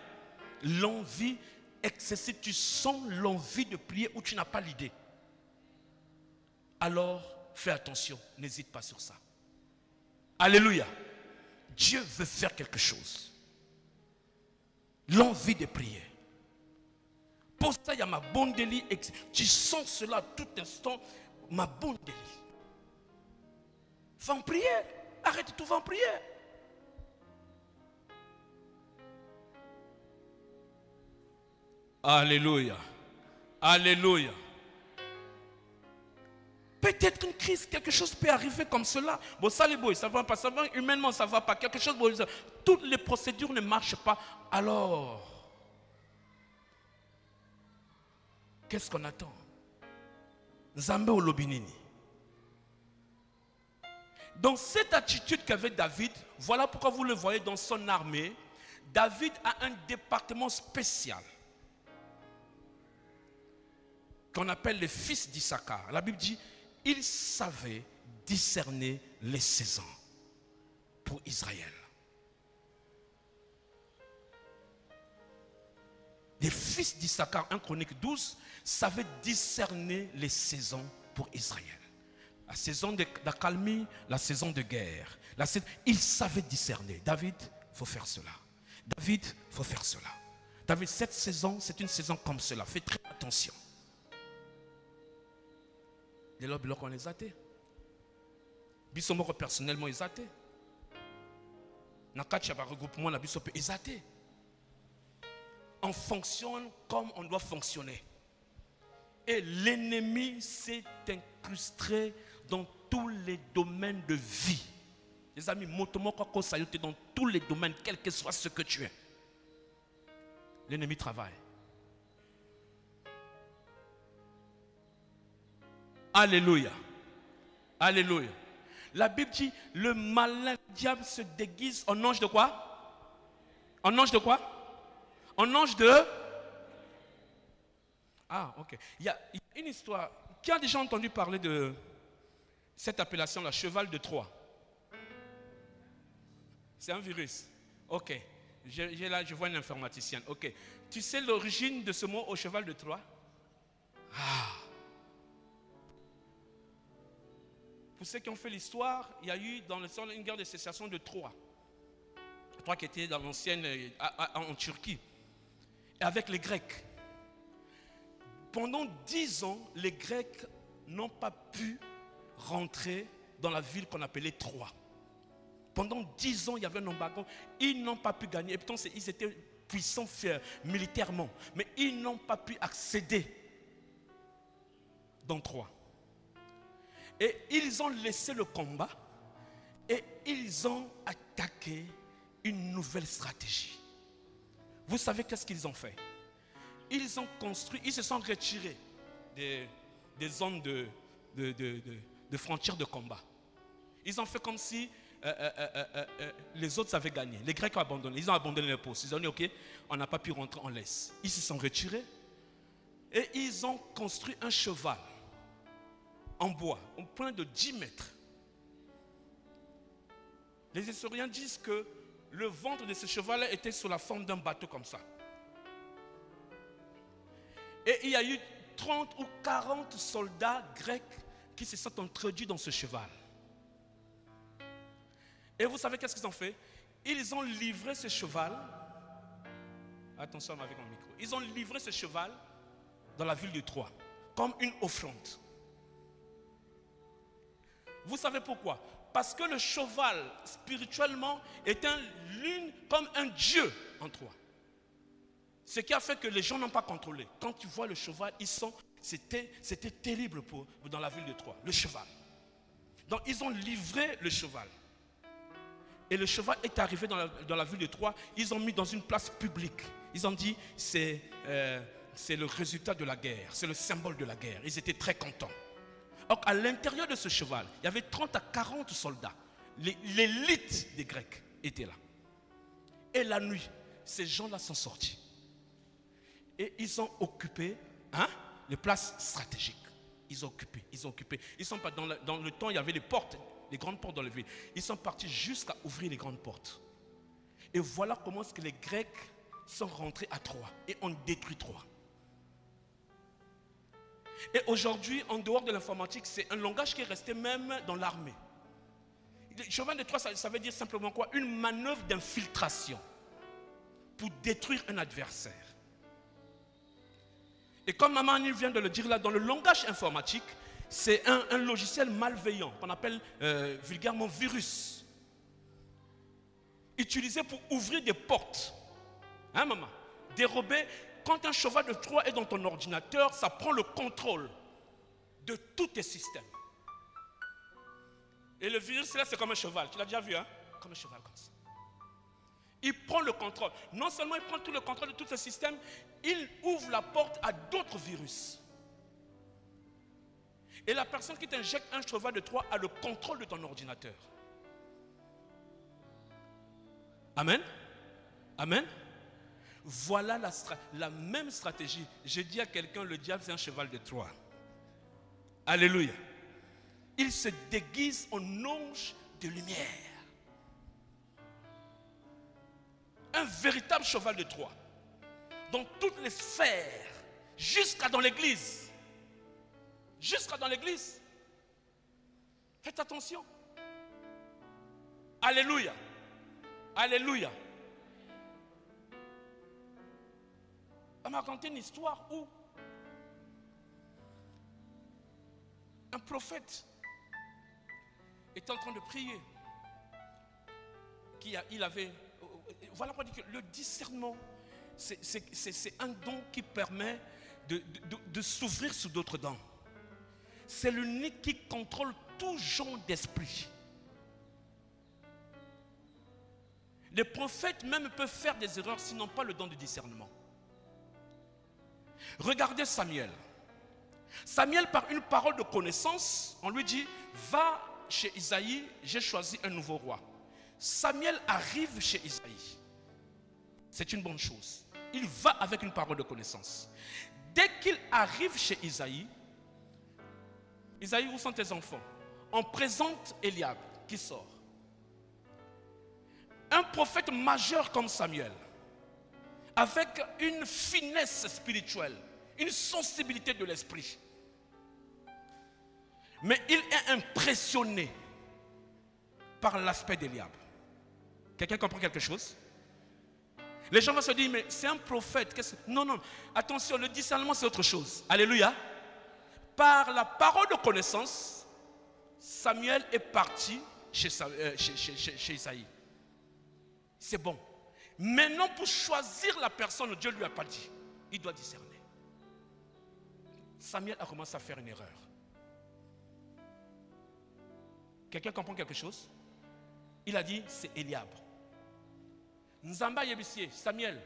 L'envie excessive. Tu sens l'envie de prier ou tu n'as pas l'idée. Alors, fais attention. N'hésite pas sur ça. Alléluia. Dieu veut faire quelque chose. L'envie de prier. Pour ça, il y a ma bonne délit. Tu sens cela tout instant. Ma bonne délit. Va en prier. Arrête tout, va en prier. Alléluia. Alléluia. Peut-être une crise, quelque chose peut arriver comme cela. Bon, ça les boys, ça va pas, ça va humainement, ça va pas. Quelque chose, bon, toutes les procédures ne marchent pas. Alors, qu'est-ce qu'on attend? Nzambe ou Lobinini. Dans cette attitude qu'avait David, voilà pourquoi vous le voyez dans son armée. David a un département spécial qu'on appelle les fils d'Issachar. La Bible dit, il savait discerner les saisons pour Israël. Les fils d'Issachar, 1 Chronique 12, savaient discerner les saisons pour Israël. La saison d'accalmie, la saison de guerre. Il savait discerner. David, il faut faire cela. David, il faut faire cela. David, cette saison, c'est une saison comme cela. Fais très attention. Les lobes on les a été. Bisomoko personnellement ils a été. Nakati a regroupement la bisope ils a été. On fonctionne comme on doit fonctionner. Et l'ennemi s'est incrusté dans tous les domaines de vie. Les amis, motomoko sayote dans tous les domaines, quel que soit ce que tu es. L'ennemi travaille. Alléluia. Alléluia. La Bible dit, le malin diable se déguise en ange de quoi? En ange de quoi? En ange de... Ah, ok. Il y a une histoire. Qui a déjà entendu parler de cette appellation, la cheval de Troie? C'est un virus. Ok. Là, je vois une informaticienne. Ok. Tu sais l'origine de ce mot au cheval de Troie? Ah. Pour ceux qui ont fait l'histoire, il y a eu dans le sang une guerre de sécession de Troie. Troie qui était dans l'ancienne, en Turquie. Et avec les Grecs. Pendant 10 ans, les Grecs n'ont pas pu rentrer dans la ville qu'on appelait Troie. Pendant 10 ans, il y avait un embargo. Ils n'ont pas pu gagner. Et pourtant, ils étaient puissants militairement. Mais ils n'ont pas pu accéder dans Troie. Et ils ont laissé le combat et ils ont attaqué une nouvelle stratégie. Vous savez qu'est-ce qu'ils ont fait? Ils ont construit, ils se sont retirés des zones de frontières de combat. Ils ont fait comme si les autres avaient gagné. Les Grecs ont abandonné, ils ont abandonné les postes. Ils ont dit ok, on n'a pas pu rentrer, on laisse. Ils se sont retirés et ils ont construit un cheval en bois, au point de 10 mètres. Les historiens disent que le ventre de ce cheval était sous la forme d'un bateau comme ça. Et il y a eu 30 ou 40 soldats grecs qui se sont introduits dans ce cheval. Et vous savez qu'est-ce qu'ils ont fait? Ils ont livré ce cheval. Attention avec mon micro. Ils ont livré ce cheval dans la ville de Troie comme une offrande. Vous savez pourquoi? Parce que le cheval, spirituellement, est comme un dieu en Troie. Ce qui a fait que les gens n'ont pas contrôlé. Quand tu vois le cheval, c'était terrible dans la ville de Troie, le cheval. Donc ils ont livré le cheval. Et le cheval est arrivé dans la ville de Troie. Ils ont mis dans une place publique. Ils ont dit, c'est le résultat de la guerre. C'est le symbole de la guerre. Ils étaient très contents. Or, à l'intérieur de ce cheval, il y avait 30 à 40 soldats. L'élite des Grecs était là. Et la nuit, ces gens-là sont sortis. Et ils ont occupé les places stratégiques. Ils ont occupé. Ils sont pas dans le temps, il y avait les portes, les grandes portes dans la ville. Ils sont partis jusqu'à ouvrir les grandes portes. Et voilà comment est-ce que les Grecs sont rentrés à Troie et ont détruit Troie. Et aujourd'hui, en dehors de l'informatique, c'est un langage qui est resté même dans l'armée. Le cheval de Troie, ça veut dire simplement quoi? Une manœuvre d'infiltration pour détruire un adversaire. Et comme Maman vient de le dire là, dans le langage informatique, c'est un logiciel malveillant qu'on appelle vulgairement virus. Utilisé pour ouvrir des portes. Hein, maman? Dérober. Quand un cheval de Troie est dans ton ordinateur, ça prend le contrôle de tous tes systèmes. Et le virus là, c'est comme un cheval. Tu l'as déjà vu, hein? Comme un cheval comme ça. Il prend le contrôle. Non seulement il prend tout le contrôle de tous ces systèmes, il ouvre la porte à d'autres virus. Et la personne qui t'injecte un cheval de Troie a le contrôle de ton ordinateur. Amen. Amen. Voilà la même stratégie. Je dis à quelqu'un, le diable c'est un cheval de Troie. Alléluia. Il se déguise en ange de lumière. Un véritable cheval de Troie. Dans toutes les sphères. Jusqu'à dans l'église. Jusqu'à dans l'église. Faites attention. Alléluia. Alléluia. On m'a raconté une histoire où un prophète était en train de prier. Voilà pourquoi je dis que le discernement, c'est un don qui permet de s'ouvrir sur d'autres dents. C'est l'unique qui contrôle tout genre d'esprit. Les prophètes même peuvent faire des erreurs s'ils n'ont pas le don de discernement. Regardez Samuel. Samuel, par une parole de connaissance, on lui dit, va chez Isaïe, j'ai choisi un nouveau roi. Samuel arrive chez Isaïe. C'est une bonne chose. Il va avec une parole de connaissance. Dès qu'il arrive chez Isaïe, Isaïe, où sont tes enfants? On présente Eliab qui sort. Un prophète majeur comme Samuel, avec une finesse spirituelle, une sensibilité de l'esprit. Mais il est impressionné par l'aspect d'Eliab. Quelqu'un comprend quelque chose? Les gens vont se dire, mais c'est un prophète. Non, non, attention, le discernement c'est autre chose. Alléluia. Par la parole de connaissance, Samuel est parti chez Isaïe. C'est bon. Maintenant, pour choisir la personne, Dieu ne lui a pas dit. Il doit discerner. Samuel a commencé à faire une erreur. Quelqu'un comprend quelque chose? Il a dit, c'est Eliab. Nzamba yebisie, Samuel.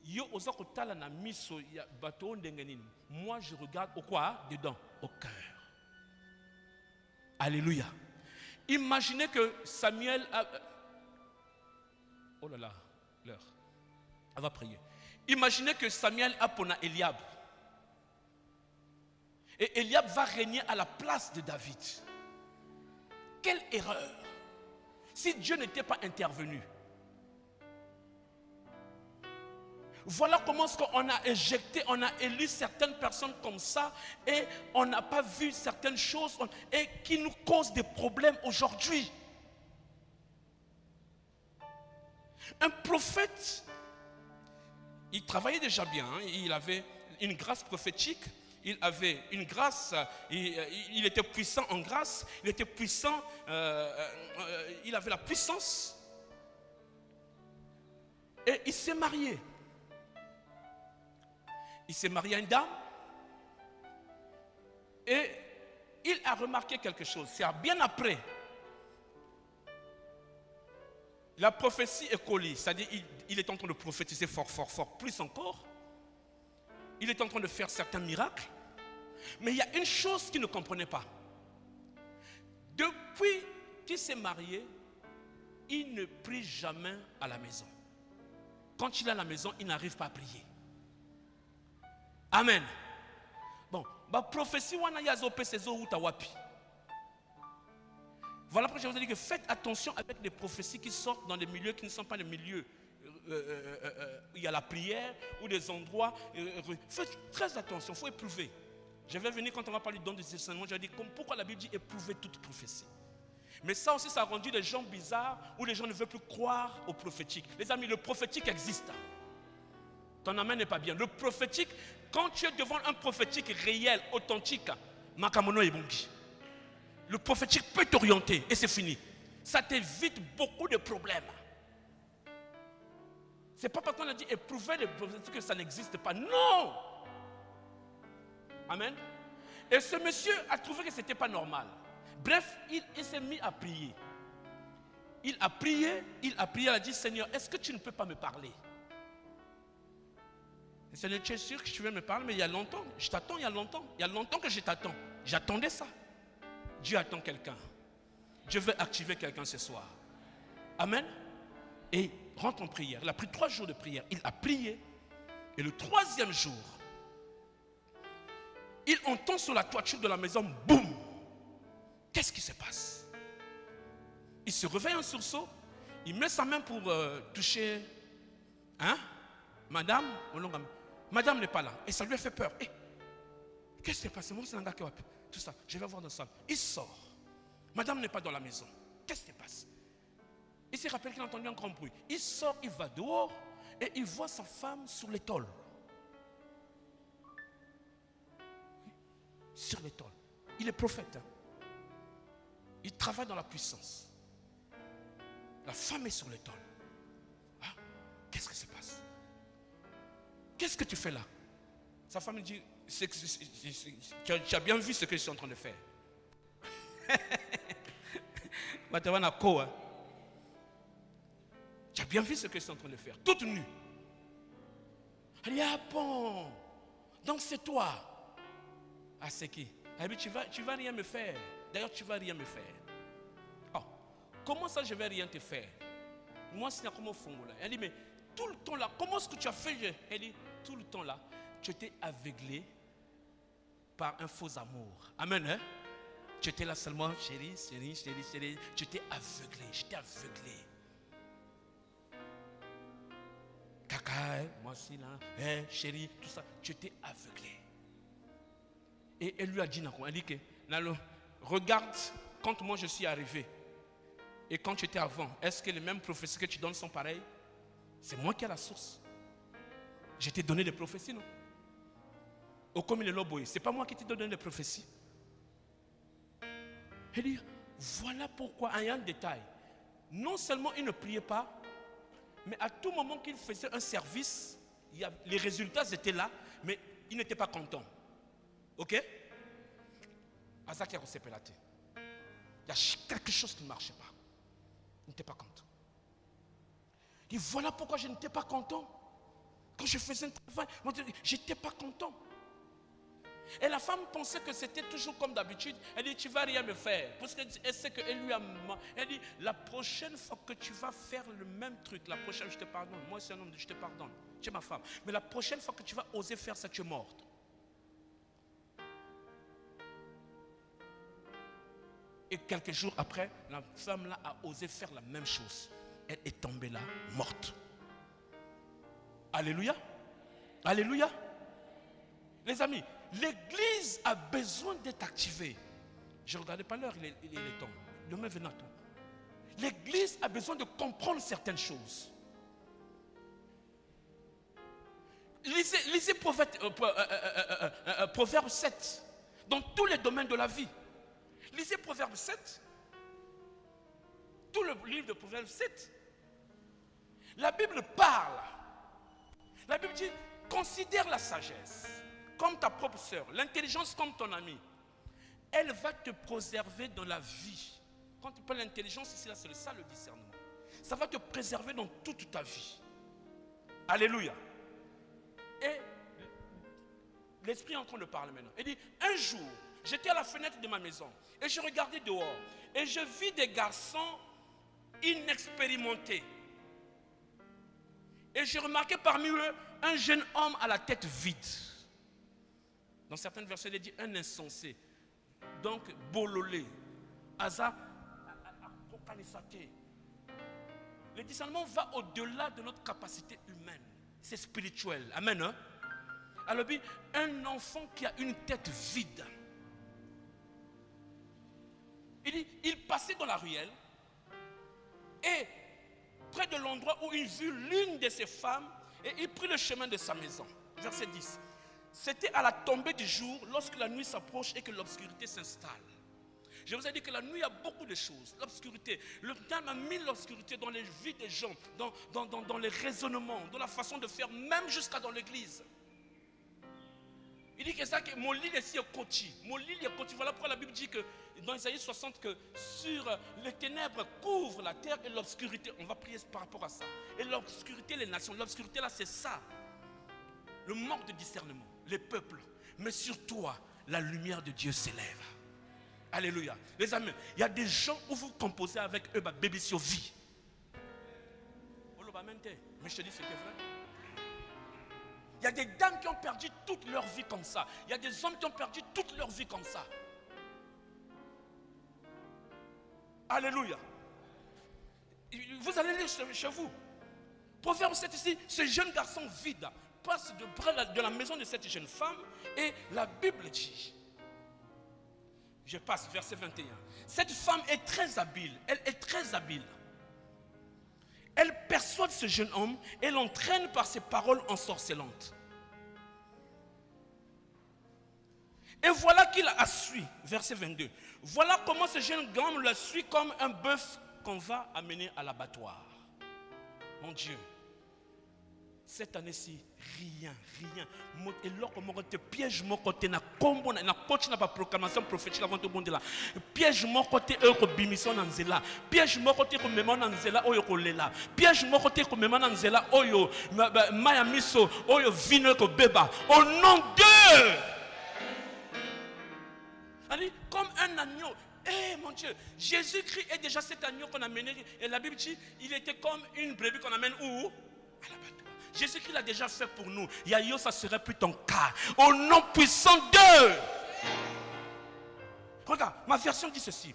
Yo ozakotala na miso ya bato ndengenini. Moi, je regarde au quoi? Dedans, au cœur. Alléluia. Imaginez que Samuel a... Oh là là, l'heure. Elle va prier. Imaginez que Samuel a pour Eliab. Et Eliab va régner à la place de David. Quelle erreur! Si Dieu n'était pas intervenu. Voilà comment est-ce qu'on a injecté, on a élu certaines personnes comme ça et on n'a pas vu certaines choses et qui nous causent des problèmes aujourd'hui. Un prophète, il travaillait déjà bien, hein, il avait une grâce prophétique, il avait une grâce, il était puissant en grâce, il était puissant, il avait la puissance. Et il s'est marié. Il s'est marié à une dame. Et il a remarqué quelque chose. C'est bien après. La prophétie est collée. C'est-à-dire il est en train de prophétiser fort, fort, fort. Plus encore. Il est en train de faire certains miracles. Mais il y a une chose qu'il ne comprenait pas. Depuis qu'il s'est marié, il ne prie jamais à la maison. Quand il est à la maison, il n'arrive pas à prier. Amen. Bon, prophétie wana yazo pesezo utawapi. Voilà pourquoi je vous ai dit que faites attention avec les prophéties qui sortent dans des milieux qui ne sont pas les milieux où il y a la prière ou des endroits. Faites très attention, il faut éprouver. Je vais venir quand on va parler du don des discernements, je vais dire pourquoi la Bible dit éprouver toute prophétie. Mais ça aussi, ça a rendu des gens bizarres où les gens ne veulent plus croire au prophétique. Les amis, le prophétique existe. Ton amen n'est pas bien. Le prophétique, quand tu es devant un prophétique réel, authentique, makamono ebongi. Le prophétique peut t'orienter et c'est fini. Ça t'évite beaucoup de problèmes. C'est pas parce qu'on a dit éprouver les prophétiques que ça n'existe pas. Non! Amen. Et ce monsieur a trouvé que ce n'était pas normal. Bref, il s'est mis à prier. Il a prié, il a dit, Seigneur, est-ce que tu ne peux pas me parler? Et Seigneur, tu es sûr que tu veux me parler? Mais il y a longtemps, je t'attends, il y a longtemps que je t'attends. J'attendais ça. Dieu attend quelqu'un. Dieu veut activer quelqu'un ce soir. Amen. Et rentre en prière. Il a pris 3 jours de prière. Il a prié. Et le 3e jour, il entend sur la toiture de la maison, boum. Qu'est-ce qui se passe? Il se réveille en sursaut. Il met sa main pour toucher. Hein? Madame, madame n'est pas là. Et ça lui a fait peur. Qu'est-ce qui s'est passé? Moi, c'est un gars qui a tout ça. Je vais voir dans ça. Il sort. Madame n'est pas dans la maison. Qu'est-ce qui se passe? Il se rappelle qu'il a entendu un grand bruit. Il sort, il va dehors et il voit sa femme sur l'étole. Sur l'étole. Il est prophète. Hein? Il travaille dans la puissance. La femme est sur l'étole. Ah, qu'est-ce qui se passe? Qu'est-ce que tu fais là? Sa femme lui dit, tu as bien vu ce que je suis en train de faire. Tu as bien vu ce que je suis en train de faire. Toute nue. Elle dit, ah bon, donc c'est toi. Ah, c'est qui? Elle dit, tu vas rien me faire. D'ailleurs, tu ne vas rien me faire. Oh, comment ça, je ne vais rien te faire? Moi, c'est comme au fond. Elle dit, mais tout le temps là, comment est-ce que tu as fait? Elle dit, tout le temps là, tu étais aveuglé par un faux amour. Amen, hein? Tu étais là seulement, chérie. Tu étais aveuglé, j'étais aveuglé. Caca, moi aussi là, chérie, tout ça, tu étais aveuglé. Et elle lui a dit, elle dit que, Nalo, regarde quand moi je suis arrivé et quand tu étais avant, est-ce que les mêmes prophéties que tu donnes sont pareilles? C'est moi qui ai la source. Je t'ai donné des prophéties, non? Au comme il est loboé, c'est pas moi qui t'ai donné des prophéties. Elle dit, voilà pourquoi, il y a un détail. Non seulement il ne priait pas, mais à tout moment qu'il faisait un service, les résultats étaient là, mais il n'était pas content. Ok? Il y a quelque chose qui ne marchait pas. Il n'était pas content. Il dit, voilà pourquoi je n'étais pas content. Quand je faisais un travail, je n'étais pas content. Et la femme pensait que c'était toujours comme d'habitude. Elle dit, tu ne vas rien me faire. Parce qu'elle sait qu'elle lui a... Elle dit, la prochaine fois que tu vas faire le même truc, la prochaine, je te pardonne. Moi, c'est un homme, je te pardonne. Tu es ma femme. Mais la prochaine fois que tu vas oser faire ça, tu es morte. Et quelques jours après, la femme là a osé faire la même chose. Elle est tombée là, morte. Alléluia. Alléluia. Les amis, l'église a besoin d'être activée. Je ne regardais pas l'heure, il est temps. Demain venant. L'église a besoin de comprendre certaines choses. Lisez Proverbe 7 dans tous les domaines de la vie. Lisez Proverbe 7. Tout le livre de Proverbe 7. La Bible parle. La Bible dit, considère la sagesse comme ta propre sœur, l'intelligence comme ton ami. Elle va te préserver dans la vie. Quand tu parles d'intelligence, ici, là, c'est ça le discernement. Ça va te préserver dans toute ta vie. Alléluia. Et l'Esprit est en train de parler maintenant. Il dit, un jour, j'étais à la fenêtre de ma maison et je regardais dehors et je vis des garçons inexpérimentés. Et j'ai remarqué parmi eux un jeune homme à la tête vide. Dans certaines versions, il dit un insensé. Donc, bololé. Aza, kokanisaté. Le discernement va au-delà de notre capacité humaine. C'est spirituel. Amen. Hein? Alors, un enfant qui a une tête vide. Il dit, il passait dans la ruelle et près de l'endroit où il vit l'une de ses femmes et il prit le chemin de sa maison. Verset 10. C'était à la tombée du jour, lorsque la nuit s'approche et que l'obscurité s'installe. Je vous ai dit que la nuit, il y a beaucoup de choses. L'obscurité. Le diable a mis l'obscurité dans les vies des gens, dans les raisonnements, dans la façon de faire, même jusqu'à dans l'église. Il dit que ça, que mon lit est côté. Mon lit est côté. Voilà pourquoi la Bible dit que dans Isaïe 60, que sur les ténèbres couvrent la terre et l'obscurité. On va prier par rapport à ça. Et l'obscurité, les nations. L'obscurité là, c'est ça. Le manque de discernement. Les peuples. Mais sur toi, la lumière de Dieu s'élève. Alléluia. Les amis, il y a des gens où vous composez avec eux, bébé sur vie. Mais je te dis, c'était vrai. Il y a des dames qui ont perdu toute leur vie comme ça. Il y a des hommes qui ont perdu toute leur vie comme ça. Alléluia. Vous allez lire chez vous. Proverbe 7 ici, ce jeune garçon vide passe de la maison de cette jeune femme et la Bible dit, je passe verset 21, cette femme est très habile, elle est très habile. Elle persuade ce jeune homme et l'entraîne par ses paroles ensorcelantes. Et voilà qu'il la suit, verset 22. Voilà comment ce jeune homme la suit comme un bœuf qu'on va amener à l'abattoir. Mon Dieu, cette année-ci, rien. Et lorsque on te piège mon côté, na combo na coach na pas proclamation prophétique avant tout monde là. Piège mon côté euro bimison nanzela. Piège mon côté ko mema nanzela oyo ko lela. Piège mon côté ko mema nanzela oyo maya miso oyo vino ko beba. Au nom de allez, comme un agneau. Eh mon Dieu, Jésus-Christ est déjà cet agneau qu'on a mené. Et la Bible dit, il était comme une brebis qu'on amène où? À l'abattoir. Jésus-Christ l'a déjà fait pour nous. Yayo, ça serait plus ton cas. Au nom puissant de... Regarde, ma version dit ceci.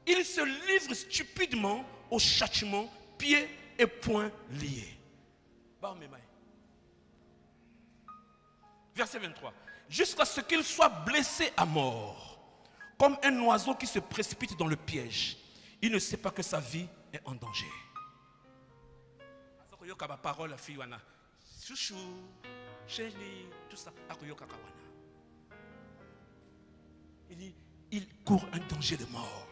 Il se livre stupidement au châtiment, pieds et poings liés. Verset 23. Jusqu'à ce qu'il soit blessé à mort. Comme un oiseau qui se précipite dans le piège. Il ne sait pas que sa vie est en danger. Parole, fille, chouchou, chérie, tout ça. Il dit, il court un danger de mort.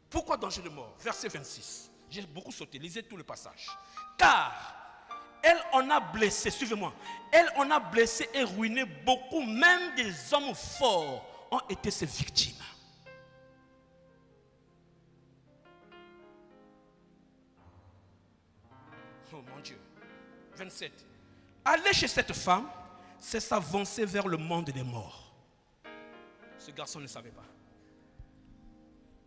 Pourquoi danger de mort? Verset 26. J'ai beaucoup sauté, lisez tout le passage. Car elle en a blessé, suivez-moi, elle en a blessé et ruiné beaucoup, même des hommes forts ont été ses victimes. Oh mon Dieu. 27. Aller chez cette femme, c'est s'avancer vers le monde des morts. Ce garçon ne savait pas.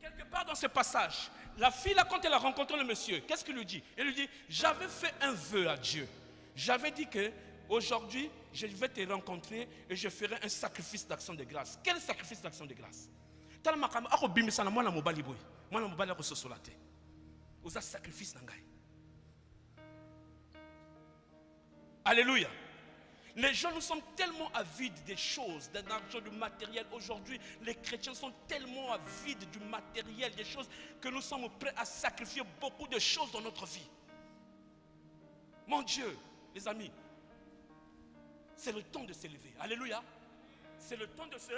Quelque part dans ce passage, la fille là, quand elle a rencontré le monsieur, qu'est-ce qu'il lui dit? Elle lui dit, j'avais fait un vœu à Dieu. J'avais dit que aujourd'hui, je vais te rencontrer et je ferai un sacrifice d'action de grâce. Quel sacrifice d'action de grâce? Sacrifice nangai. Alléluia. Les gens, nous sommes tellement avides des choses, d'un argent, du matériel. Aujourd'hui, les chrétiens sont tellement avides du matériel, des choses, que nous sommes prêts à sacrifier beaucoup de choses dans notre vie. Mon Dieu, les amis, c'est le temps de s'élever. Alléluia. C'est le temps de se...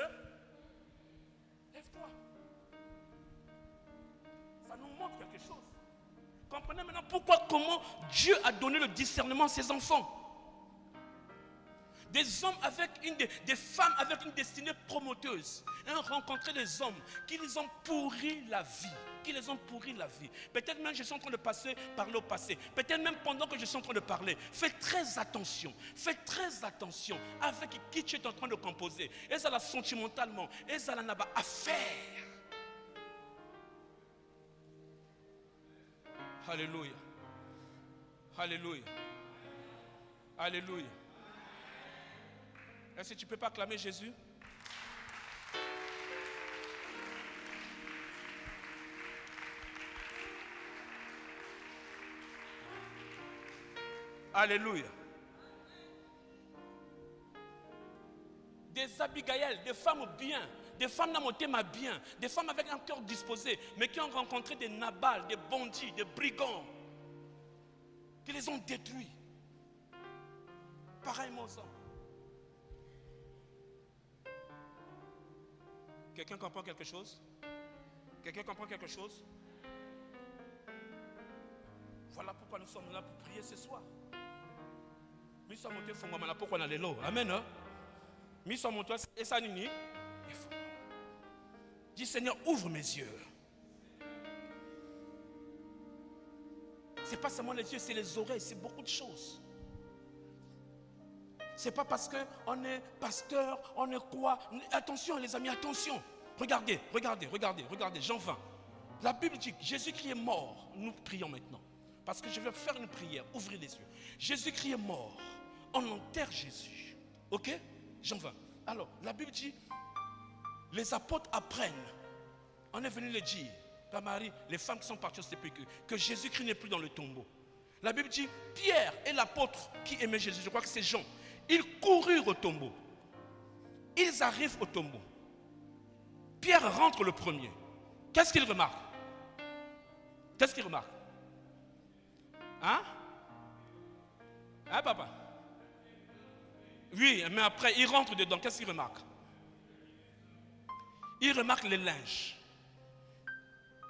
Lève-toi. Ça nous montre quelque chose. Comprenez maintenant pourquoi, comment Dieu a donné le discernement à ses enfants. Des hommes avec des femmes avec une destinée promoteuse. Ils ont rencontré des hommes qui les ont pourri la vie. qui les ont pourri la vie. Peut-être même je suis en train de parler au passé. Peut-être même pendant que je suis en train de parler. Fais très attention. Fais très attention avec qui tu es en train de composer. Et ça là sentimentalement. Et ça là n'a pas à faire. Alléluia. Alléluia. Alléluia. Est-ce que tu ne peux pas acclamer Jésus? Alléluia. Des Abigail, des femmes bien, des femmes d'Amotéma bien, des femmes avec un cœur disposé, mais qui ont rencontré des Nabal, des bandits, des brigands, qui les ont détruits. Pareillement ça. Quelqu'un comprend quelque chose? Quelqu'un comprend quelque chose? Voilà pourquoi nous sommes là pour prier ce soir. Nous sommes montés fondamentalement pourquoi on a les lots. Amen. Hein? Nous sommes montés et ça nini. Dis Seigneur, ouvre mes yeux. C'est pas seulement les yeux, c'est les oreilles, c'est beaucoup de choses. C'est pas parce qu'on est pasteur, on est quoi. Attention les amis, attention. Regardez, regardez, regardez, regardez, Jean 20. La Bible dit que Jésus-Christ est mort. Nous prions maintenant. Parce que je vais faire une prière, ouvrez les yeux. Jésus-Christ est mort. On enterre Jésus. Ok? Jean 20. Alors, la Bible dit, les apôtres apprennent. On est venu le dire. La Marie, les femmes qui sont parties au sépulcre, que Jésus-Christ n'est plus dans le tombeau. La Bible dit, Pierre et l'apôtre qui aimait Jésus, je crois que c'est Jean, ils coururent au tombeau. Ils arrivent au tombeau. Pierre rentre le premier. Qu'est-ce qu'il remarque? Qu'est-ce qu'il remarque? Hein? Hein, papa? Oui, mais après, il rentre dedans. Qu'est-ce qu'il remarque? Il remarque les linges.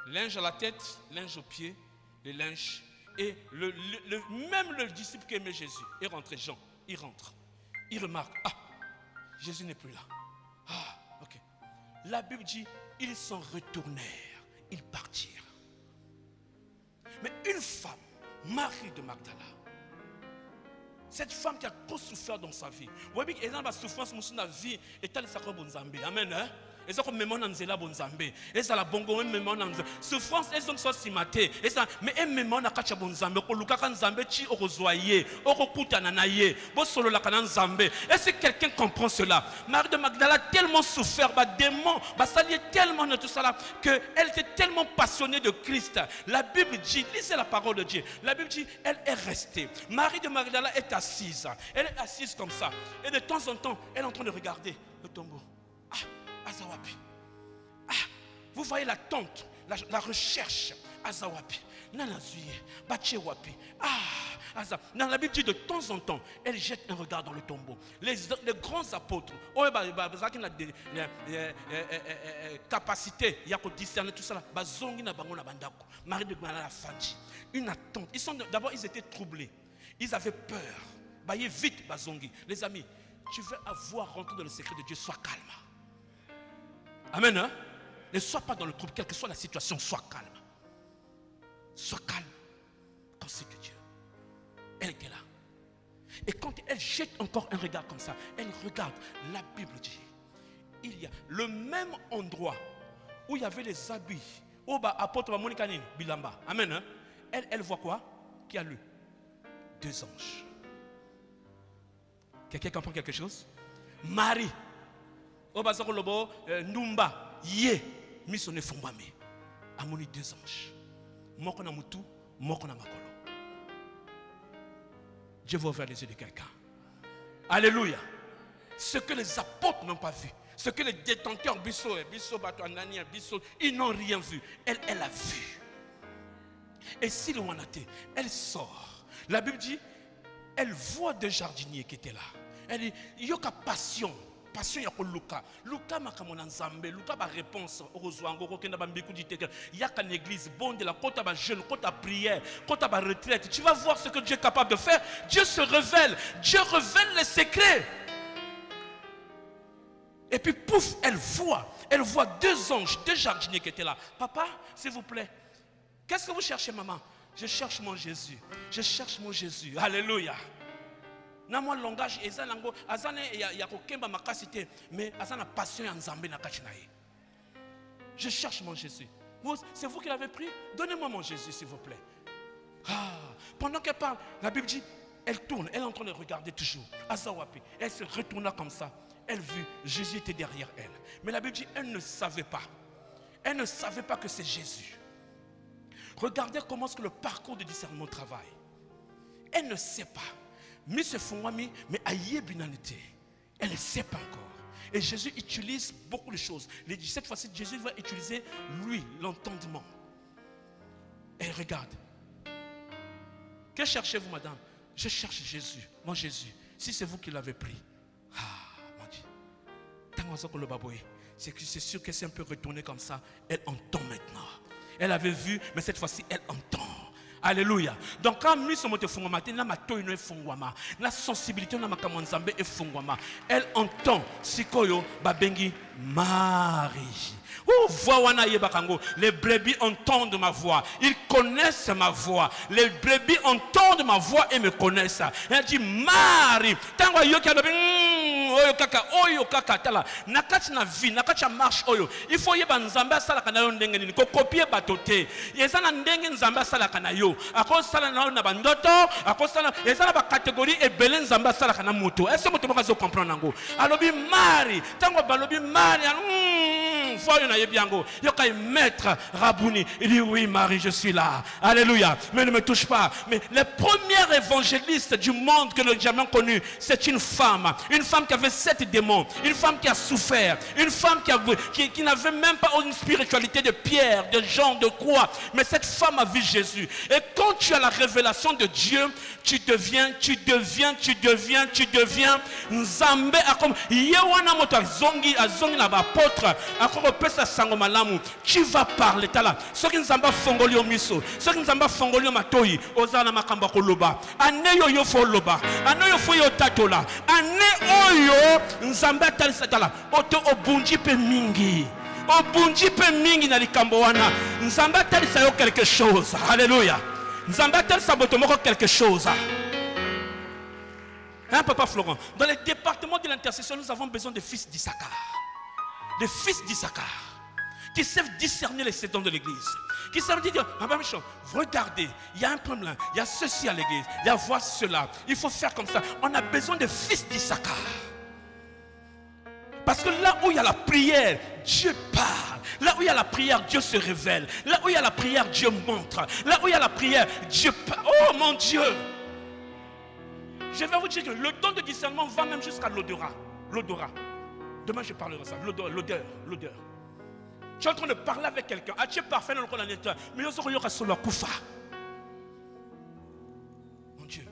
Linge à la tête, linge aux pieds, les linges. Et même le disciple qui aimait Jésus est rentré, Jean, il rentre. Il remarque, ah, Jésus n'est plus là. Ah, ok. La Bible dit, ils s'en retournèrent, ils partirent. Mais une femme, Marie de Magdala, cette femme qui a trop souffert dans sa vie. Vous voyez qu'elle a une souffrance dans sa vie et elle s'est fait. Amen. Hein? Et ça comme même on nzela bonzambe et ça la bongo même on nzela souffrance elles sont soit simaté et ça mais même on a kacha bonzambe ko luka kan nzambe chi okozoyer okokutana na ye bo solo la kana nzambe. Est-ce que quelqu'un comprend cela? Marie de Magdala a tellement souffert, ba démon ba salier tellement de tout ça là que elle était tellement passionnée de Christ. La Bible dit, lisez la parole de Dieu. La Bible dit, elle est restée. Marie de Magdala est assise. Elle est assise comme ça et de temps en temps elle est en train de regarder le tombeau. Azawapi. Ah, vous voyez la tente, la recherche. Azawapi. Nanazuye. Bachewapi. Ah, dans la Bible dit de temps en temps, elle jette un regard dans le tombeau. Les grands apôtres, ils ont la capacité, il y a discerner tout ça. Marie de Magdala une attente. D'abord, ils étaient troublés. Ils avaient peur. Vite, bazongi. Les amis, tu veux avoir rentré dans le secret de Dieu, sois calme. Amen. Hein? Ne sois pas dans le trouble, quelle que soit la situation, sois calme. Sois calme. Pensez que Dieu. Elle était là. Et quand elle jette encore un regard comme ça, elle regarde, la Bible dit, il y a le même endroit où il y avait les habits, où apôtre Monica Bilamba. Amen. Hein? Elle voit quoi? Qui a lu? 2 anges. Quelqu'un comprend quelque chose? Marie. Obazako lobo Numba ye misone fombame amoni 2 anges moko na mutu moko na makolo. Dieu va ouvrir les yeux de quelqu'un. Alléluia. Ce que les apôtres n'ont pas vu, ce que les détenteurs biso bato anania biso, ils n'ont rien vu. Elle a vu. Et si le wanate, elle sort. La Bible dit, elle voit 2 jardiniers qui étaient là. Elle dit, il y a passion. Passion ya ko Luka makamona nzambe, Luka ba réponse orozwango ko kenda ba mbiku diteke. Ya ka l'église bonde la kota ba jeûne, kota prière, kota ba retraite. Tu vas voir ce que Dieu est capable de faire. Dieu se révèle. Dieu révèle les secrets. Et puis pouf, elle voit. elle voit 2 anges, 2 jardiniers qui étaient là. Papa, s'il vous plaît, qu'est-ce que vous cherchez, maman? Je cherche mon Jésus. Je cherche mon Jésus. Alléluia. Na moi langage ezanango azane ya kokemba makasité mais azana passion ya nzambe na kachinaye. Je cherche mon Jésus. C'est vous qui l'avez pris? Donnez-moi mon Jésus s'il vous plaît. Pendant qu'elle parle, la Bible dit elle tourne, elle est en train de regarder toujours. Azawapi, elle se retourna comme ça. Elle vit Jésus était derrière elle. Mais la Bible dit elle ne savait pas. Elle ne savait pas que c'est Jésus. Regardez comment est-ce que le parcours de discernement travaille. Elle ne sait pas. Mais ce fondami, mais aïe binanité. Elle ne sait pas encore. Et Jésus utilise beaucoup de choses. Cette fois-ci, Jésus va utiliser lui, l'entendement. Et regarde. Que cherchez-vous, madame? Je cherche Jésus, mon Jésus. Si c'est vous qui l'avez pris. Mon Dieu. C'est sûr qu'elle s'est un peu retournée comme ça. Elle entend maintenant. Elle avait vu, mais cette fois-ci, elle entend. Alléluia. Donc quand Miss Mote Fungwama, la sensibilité na makamanzambe et Fungwama, elle entend Sikoyo Babengi Marie. Les brebis entendent ma voix. Ils connaissent ma voix. Les brebis entendent ma voix et me connaissent. Elle dit Marie. Tango yoka oyo kaka oyo kaka tala. Nakati na vie, nakati marche oyo. Il faut yeba nzamba sala kana yo ndenge nini ko copier batote. Yezana ndenge nzamba sala kana yo. Ako sala na bandoto, ako sala yezana ba catégorie et belé nzamba sala kana moto. Est-ce que moto mo kazo comprendre ngo? Alobi Marie. Tango balobi Marie. Maître Rabouni, il dit oui Marie je suis là, alléluia, mais ne me touche pas. Mais les premières évangélistes du monde que nous avons jamais connu, c'est une femme qui avait 7 démons, une femme qui a souffert, une femme qui n'avait même pas une spiritualité de pierre, de Jean, de croix, mais cette femme a vu Jésus. Et quand tu as la révélation de Dieu, tu deviens Nzambe akom yewana moto azongi na apôtre akoko pesa sango malamu, tu vas parler tala soki Nzamba fongoli o miso, soki Nzamba fongoli o matoi ozana makamba koloba aneyo yo fo loba aneyo fo yo tatola ane oyo Nzamba talisa tala oto obunji pe mingi na likambo wana Nzamba talisa yo quelque chose. Alléluia. Nzamba talisa boto moko quelque chose. Hein, Papa Florent? Dans les départements de l'intercession, nous avons besoin de fils d'Issachar. Des fils d'Issachar. Qui savent discerner les saisons de l'église. Qui savent dire, regardez, il y a un problème, il y a ceci à l'église, il y a voir cela. Il faut faire comme ça. On a besoin de fils d'Issachar. Parce que là où il y a la prière, Dieu parle. Là où il y a la prière, Dieu se révèle. Là où il y a la prière, Dieu montre. Là où il y a la prière, Dieu parle. Oh mon Dieu! Je vais vous dire que le don de discernement va même jusqu'à l'odorat. L'odorat. Demain je parlerai de ça. L'odeur. Tu es en train de parler avec quelqu'un. Ah, tu es parfait dans le corps de mais mon Dieu.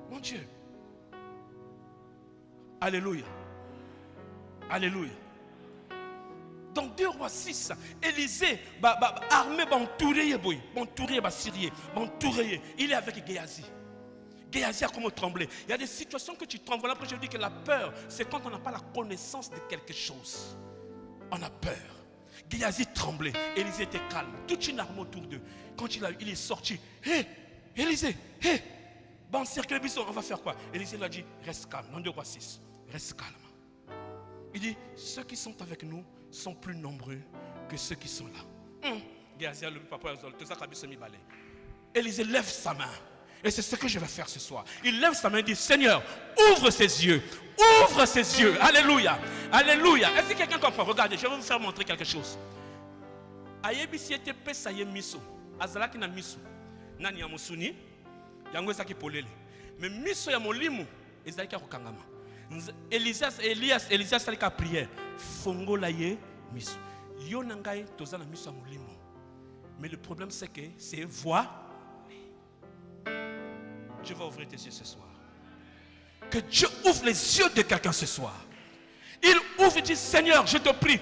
Mon Dieu. Alléluia. Alléluia. Dans 2 Rois 6, Élisée, armé, il est avec Géasi. Géasi a comment trembler. Il y a des situations que tu trembles. Après, je dis que la peur, c'est quand on n'a pas la connaissance de quelque chose. On a peur. Géasi tremblait. Élisée était calme. Toute une armée autour d'eux. Quand il est sorti, hé, Élisée, hé, bon, cercle on va faire quoi? Élisée lui a dit, reste calme. Dans 2 Rois 6, reste calme. Il dit, ceux qui sont avec nous sont plus nombreux que ceux qui sont là. Élisée lève sa main. Et c'est ce que je vais faire ce soir. Il lève sa main et dit, Seigneur, ouvre ses yeux. Ouvre ses yeux. Alléluia. Alléluia. Est-ce que quelqu'un comprend? Regardez, je vais vous faire montrer quelque chose. Ayebisi ete pesa ye miso. Azalaki na miso. Nani ya musuni? Yango ezaki polele. Mais miso ya molimu ezalaki kokangama. Elias salika prière. Fongola ye miso. Yo nangai tozana miso ya molimu. Mais le problème c'est que c'est voix. Je vais ouvrir tes yeux ce soir. Que Dieu ouvre les yeux de quelqu'un ce soir. Il ouvre et dit, Seigneur, je te prie,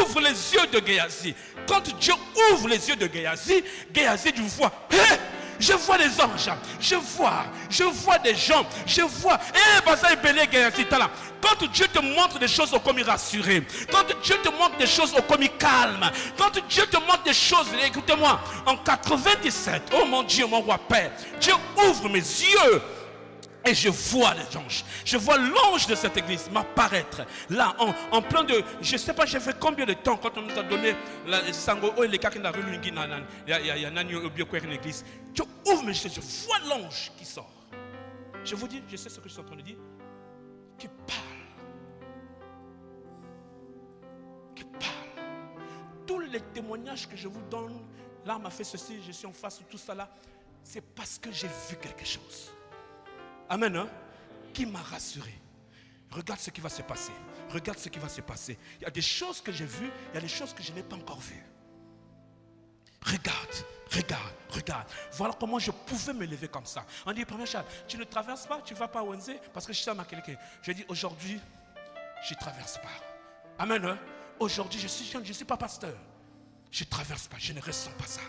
ouvre les yeux de Géasi. Quand Dieu ouvre les yeux de Géasi, Géasi dit, vois, hé, Je vois les anges. Je vois des gens. Je vois. Quand Dieu te montre des choses au commis rassuré, quand Dieu te montre des choses au commis calme, quand Dieu te montre des choses, écoutez-moi, en 97, oh mon Dieu, mon roi Père, Dieu ouvre mes yeux. Et je vois les anges. Je vois l'ange de cette église m'apparaître là, en plein de... Je ne sais pas, j'ai fait combien de temps quand on nous a donné la sango et les cas qui n'ont il y a une église. Dieu ouvre mes yeux, je vois l'ange qui sort. Je vous dis, je sais ce que je suis en train de dire. Qui parle. Qui parle. Tous les témoignages que je vous donne, là, m'a fait ceci, je suis en face de tout ça là, c'est parce que j'ai vu quelque chose. Amen, hein? Qui m'a rassuré. Regarde ce qui va se passer. Regarde ce qui va se passer. Il y a des choses que j'ai vues, il y a des choses que je n'ai pas encore vues. Regarde. Voilà comment je pouvais me lever comme ça. On dit, premier Charles, tu ne traverses pas, tu ne vas pas à Wenze, parce que je suis à quelqu'un. Je dis, aujourd'hui, je ne traverse pas. Amen, hein? Aujourd'hui, je suis jeune, je ne suis pas pasteur. Je ne traverse pas, je ne ressens pas ça.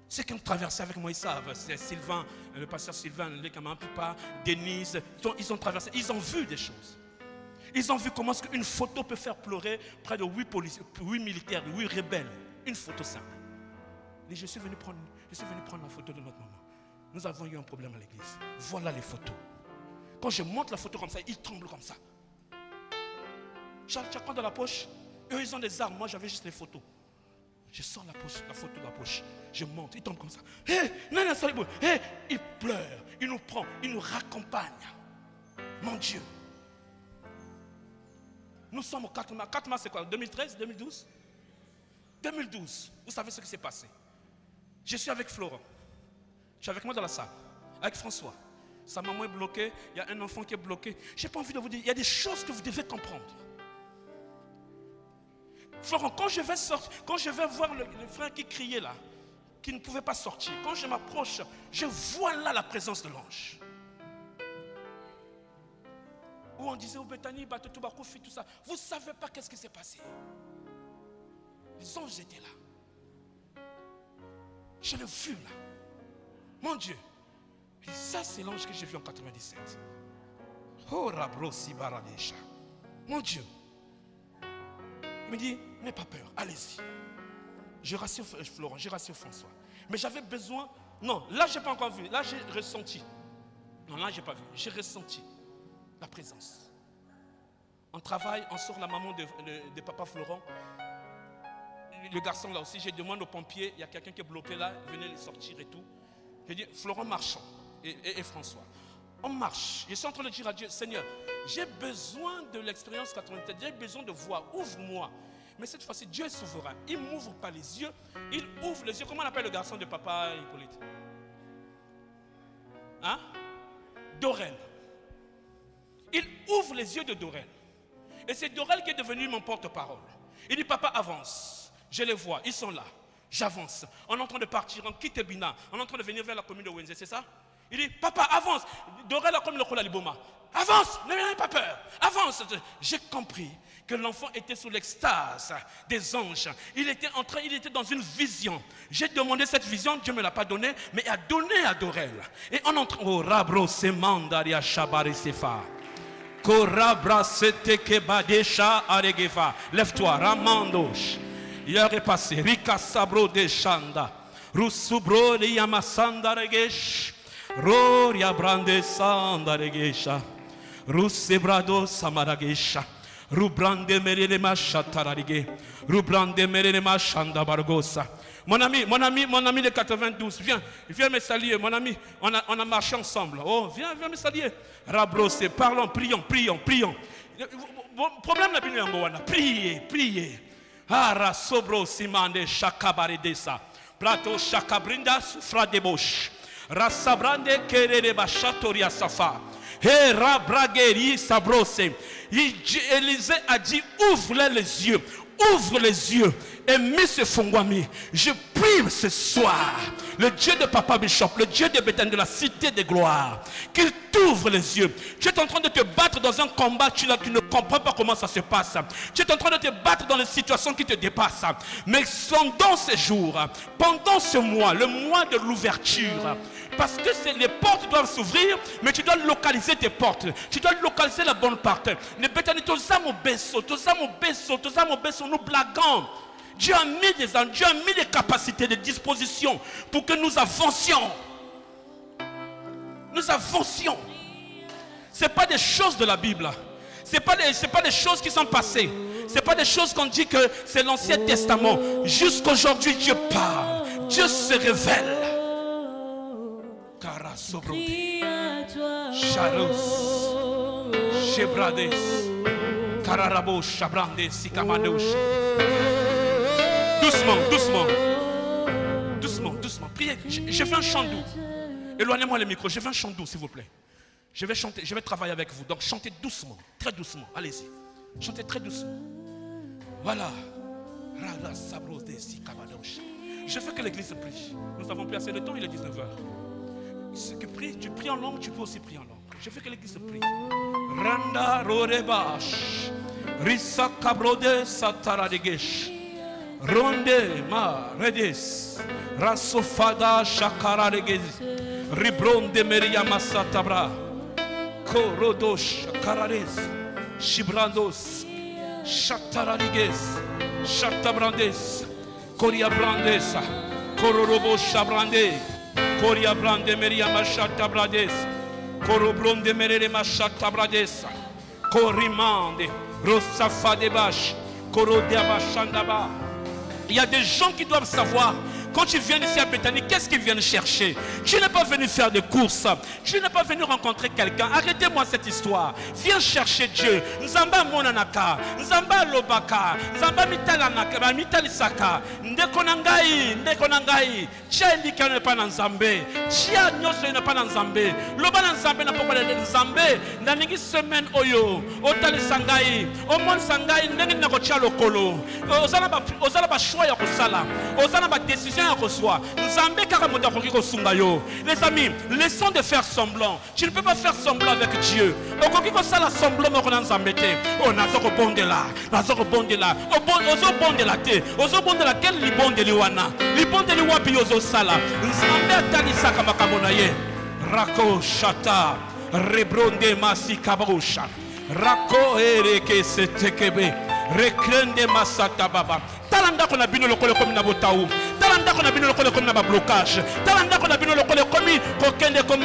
Ceux qui ont traversé avec moi, ils savent. C'est Sylvain, le pasteur Sylvain, les camarades Pipa, Denise, ils ont traversé, ils ont vu des choses. Ils ont vu comment une photo peut faire pleurer près de 8 militaires, 8 rebelles. Une photo simple. Et je suis venu prendre la photo de notre maman. Nous avons eu un problème à l'église. Voilà les photos. Quand je montre la photo comme ça, ils tremblent comme ça. Charles, tu as quoi dans la poche? Eux, ils ont des armes. Moi, j'avais juste les photos. Je sors la photo de la poche. Je monte, il tombe comme ça. Il pleure, il nous prend, il nous raccompagne. Mon Dieu. Nous sommes au 4 mars. 4 mars, c'est quoi? 2013, 2012? 2012. Vous savez ce qui s'est passé. Je suis avec Florent. Je suis avec moi dans la salle. Avec François. Sa maman est bloquée. Il y a un enfant qui est bloqué. Je n'ai pas envie de vous dire. Il y a des choses que vous devez comprendre. Florent, quand je vais voir le frère qui criait là, qui ne pouvait pas sortir, quand je m'approche, je vois là la présence de l'ange. Où on disait, Bethany, tout ça. Vous ne savez pas qu'est-ce qui s'est passé. Les anges étaient là. Je l'ai vu là. Mon Dieu. Et ça, c'est l'ange que j'ai vu en 97. Oh, Rabrosi Baradesha. Mon Dieu. Il me dit, n'aie pas peur, allez-y. Je rassure Florent, je rassure François. Mais j'avais besoin... Non, là, je n'ai pas encore vu. Là, j'ai ressenti. Non, là, je n'ai pas vu. J'ai ressenti la présence. On travaille, on sort la maman de papa Florent. Le garçon là aussi, je demande aux pompiers, il y a quelqu'un qui est bloqué là, venez les sortir et tout. Je dis, Florent marchons et François. On marche. Je suis en train de dire à Dieu, Seigneur, j'ai besoin de l'expérience 87, j'ai besoin de voir, ouvre-moi. Mais cette fois-ci, Dieu est souverain. Il ne m'ouvre pas les yeux, il ouvre les yeux. Comment on appelle le garçon de papa Hippolyte? Hein? Dorel. Il ouvre les yeux de Dorel. Et c'est Dorel qui est devenu mon porte-parole. Il dit, papa, avance. Je les vois, ils sont là. J'avance. On est en train de partir, on quitte Bina. On est en train de venir vers la commune de Wenze, c'est ça? Il dit, papa, avance. Dorel a comme le Kola Liboma. Avance, n'ayez pas peur. Avance. J'ai compris que l'enfant était sous l'extase des anges. Il était dans une vision. J'ai demandé cette vision, Dieu ne me l'a pas donnée, mais il a donné à Dorel. Et on entre au Rabro Semandaria Shabari Sefa. Korabra Seteke Badesha Aregefa. Lève-toi, Ramandosh. Hier est passé. Rika Sabro de Shanda. Rusubro de Yamasanda Regesh. Roria Brande Sanda Regesha. Rusebrado Samaragesha. Rubrande Merelema Chatararige. Rubrande Merelema Chanda Bargosa. Mon ami de 92, viens me saluer, mon ami. On a marché ensemble. Oh, viens me saluer. Rabrosé, parlons, prions. Problème n'a pas eu. Priez. Ara sobro simande shakabaridesa. Plato shakabrinda sufra de bosh. Rasabrande kerere bashatoria safa. He rabrageri sabrose. Élisée a dit, ouvre les yeux. ouvre les yeux et Miss Fongwami, je prie ce soir, le Dieu de Papa Bishop, le Dieu de Bethany, de la cité des gloires, qu'il t'ouvre les yeux. Tu es en train de te battre dans un combat, tu ne comprends pas comment ça se passe. Tu es en train de te battre dans les situations qui te dépassent. Mais pendant ces jours, pendant ce mois, le mois de l'ouverture, parce que les portes doivent s'ouvrir, mais tu dois localiser tes portes. Tu dois localiser la bonne porte. Ne Bethany, nous blaguons. Dieu a mis des capacités, des dispositions pour que nous avancions. Nous avancions. Ce n'est pas des choses de la Bible. Ce n'est pas des choses qui sont passées. Ce n'est pas des choses qu'on dit que c'est l'Ancien Testament. Jusqu'aujourd'hui, Dieu parle. Dieu se révèle. Charos, Chebrades, Kararabo, Chabrandes, Sikamanouch. Doucement, doucement. Doucement, doucement. Priez. Je fais un chant doux. Éloignez-moi le micro. Je fais un chant doux, s'il vous plaît. Je vais chanter, je vais travailler avec vous. Donc chantez doucement, très doucement. Allez-y. Chantez très doucement. Voilà. Je veux que l'église prie. Nous avons plus assez de temps, il est 19h. Tu pries en langue, tu peux aussi prier en langue. Je veux que l'église prie. Randa rorebash. Rissa kabrode sataradegesh. Ronde ma redes. Rasofada shakaradeges. Ribronde meria masatabra. Korodosh karares. Shibrandos. Shataradiges. Shatabrandes. Koria brandesa. Kororobo shabrande. Koria brande meria machata brades. Koro bronde merere machata brades. Korimande. Rosafa de bash. Koro diabashandaba. Il y a des gens qui doivent savoir. Quand tu viens ici à Bethany, qu'est-ce qu'ils viennent chercher? Tu n'es pas venu faire des courses. Tu n'es pas venu rencontrer quelqu'un. Arrêtez-moi cette histoire. Viens chercher Dieu. Nzamba monanaka. Nzamba lobaka. Nzamba mitalanaka. Mitalisaka. Ndekonangai. Ndekonangai. Tia indika ne pas nzambe. Tia nyoso ne pas nzambe. Loba nzambe na poko de nzambe. Naningi semaine oyo. Otali sangai. Omon sangai. Nengi nako tia lokolo. Ozala ba choix ya kosala. Ozala ba décision. Les amis, laissons de faire semblant. Tu ne peux pas faire semblant avec Dieu. Rako shata rebronde masi kabosha rako ereke setekebe rekrende masata baba. Talanda qu'on a bino le comme na botaou. Talanda qu'on a bino le comme na blocage. Talanda qu'on a bino le comme kokende comme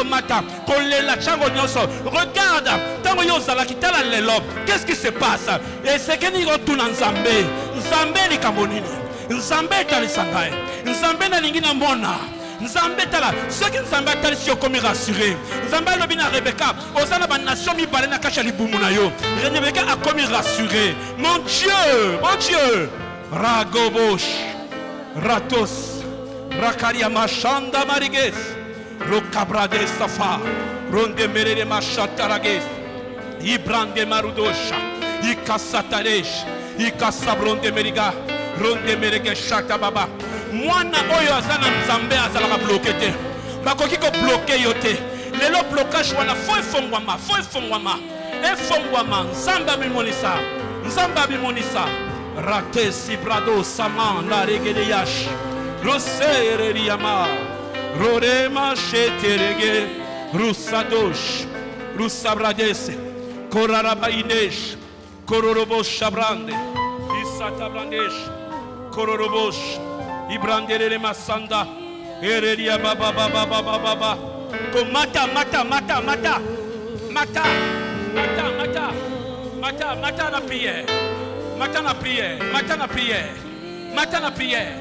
mata kolela chango nyoso. Regarde, tango yozala kitala lelo. Qu'est-ce qui se passe? Et c'est que ni retourne nzambe. Nzambe ni kamonini. Nzambe tali sangai. Nzambe na lingina mbona. Nzambe tala, ceux qui Nzambe tali si comme rassuré. Nzambe lobina Rebecca, osana ba nation mi balena kacha libumu na yo. Rebecca a comme rassuré. Mon Dieu, Ragobosh, Ratos, Rakaria machanda mariges, Rokabrade safa, Ronde merere machatarages, Ibrande marudosha, Ikasataresh, Ikasabronde meriga, Ronde merege shata baba. Mwana oyo azana nzambe azala bloqué te. Bakoki ko bloqué yote. Lelo blocage wana fo efongwama. Efongwama nzamba bimonisa. Nzamba bimonisa. Rate sibrado saman la regede yash. Rosere riyama. Rorema sheterege. Rusadosh. Rusabradese. Korarabainesh. Kororobosh shabrande. Isatabrandesh. Kororobosh. Ibrandere masanda ereria baba komata mata na prière.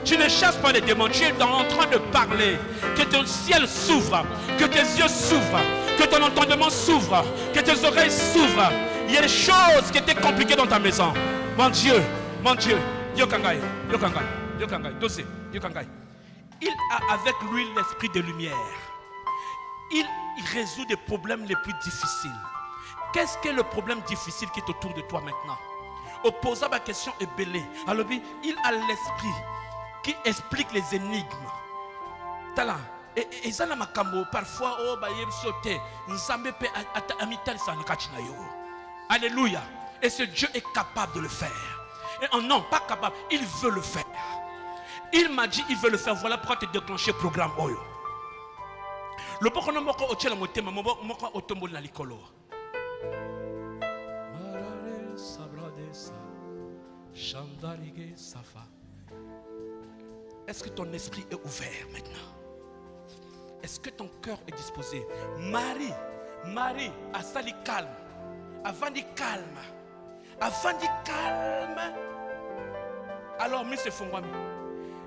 Tu ne chasses pas les démons, tu es en train de parler. Que ton ciel s'ouvre, que tes yeux s'ouvrent, que ton entendement s'ouvre, que tes oreilles s'ouvrent. Il y a des choses qui étaient compliquées dans ta maison. Mon Dieu, Yokangai. Il a avec lui l'esprit de lumière. Il résout des problèmes les plus difficiles. Qu'est-ce que le problème difficile qui est autour de toi maintenant? Opposant ma question est belé. Alors il a l'esprit qui explique les énigmes. Tala. Et ça ma kambo parfois oh ba yem sauter. Nzambe pe amital sa nakachina yo. Alléluia. Et ce Dieu est capable de le faire. Et non, pas capable, il veut le faire. Il m'a dit il veut le faire. Voilà pourquoi tu déclenché le programme Oyo. Le pokono moko ochela motema moko otombo na likolo. Est-ce que ton esprit est ouvert maintenant? Est-ce que ton cœur est disposé? Marie, a sali calme. Avant de calme. Alors, monsieur Fongwami.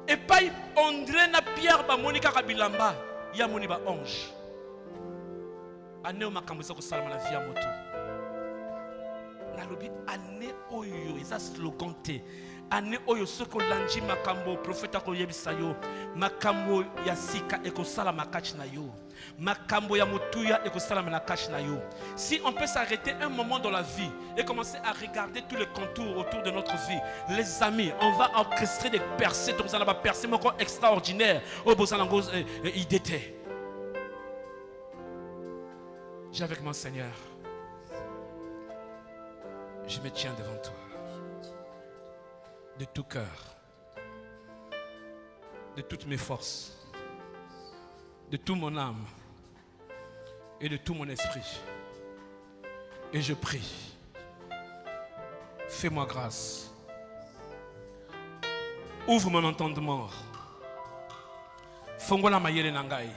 Et pas André na Pierre ba Monica Kabilamba. Ya moniba ange. Ane o makambo ko salama la vie a moto. Nalobi ane oyo eza slogan te. Ane oyo soko lanji makambo prophète ko yebisa yo. Makambo ya sika eko salama kach na yo. Makambo ya motuya eko salama na kach na yo. Si on peut s'arrêter un moment dans la vie et commencer à regarder tous les contours autour de notre vie, les amis, on va orchestrer des percées, donc ça va percer mon corps extraordinaire. Au Bosanango IDT. J'ai avec mon Seigneur. Je me tiens devant toi. De tout cœur. De toutes mes forces. De toute mon âme. Et de tout mon esprit. Et je prie. Fais-moi grâce. Ouvre mon entendement. Fongola mayele nangai.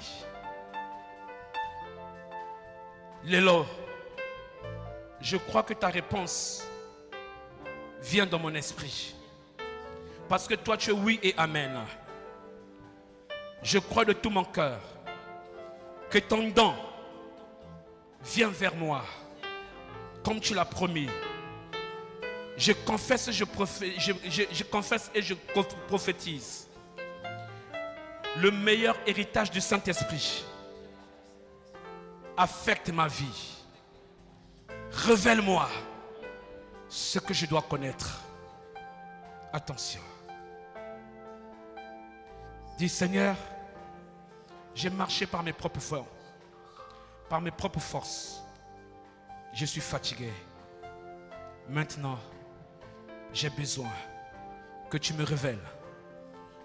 Lélo, je crois que ta réponse vient dans mon esprit. Parce que toi tu es oui et amen. Je crois de tout mon cœur que ton don vient vers moi. Comme tu l'as promis. Je confesse et je prophétise. Le meilleur héritage du Saint-Esprit affecte ma vie. Révèle-moi ce que je dois connaître. Attention. Dis Seigneur, j'ai marché par mes propres forces. Par mes propres forces. Je suis fatigué. Maintenant, j'ai besoin que tu me révèles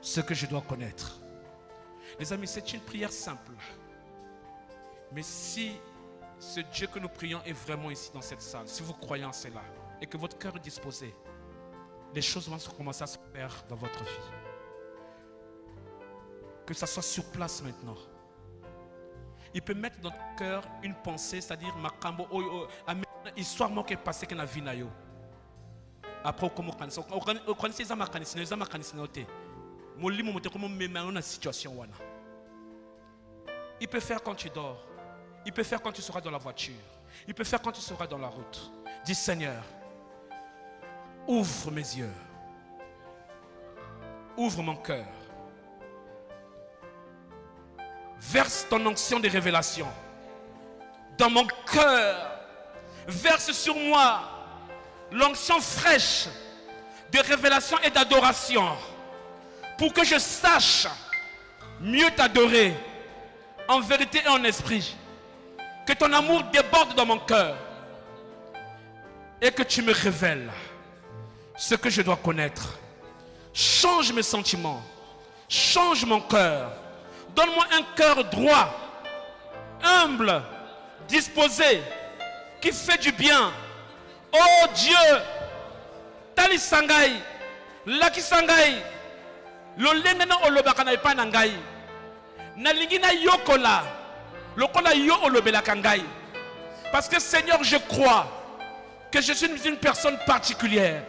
ce que je dois connaître. Les amis, c'est une prière simple. Mais si ce Dieu que nous prions est vraiment ici dans cette salle, si vous croyez en cela et que votre cœur est disposé, les choses vont commencer à se faire dans votre vie. Que ça soit sur place maintenant. Il peut mettre dans ton cœur une pensée, c'est-à-dire makambo histoire moi qui est passée que na vie na yo. Après comment on connaît ça makanisi ça makanisi na ote. Molimo mote comme même na situation wana. Il peut faire quand tu dors. Il peut faire quand tu seras dans la voiture. Il peut faire quand tu seras dans la route. Dis Seigneur, ouvre mes yeux. Ouvre mon cœur. Verse ton onction de révélation dans mon cœur. Verse sur moi l'onction fraîche de révélation et d'adoration pour que je sache mieux t'adorer en vérité et en esprit. Que ton amour déborde dans mon cœur et que tu me révèles ce que je dois connaître. Change mes sentiments, change mon cœur. Donne-moi un cœur droit, humble, disposé, qui fait du bien. Oh Dieu, Tali Sangai, Laki Sangai, Lolengena Olobakana Panangai, Nalingina Yokola, Lokola Yo Olobelakangai. Parce que Seigneur, je crois que je suis une personne particulière.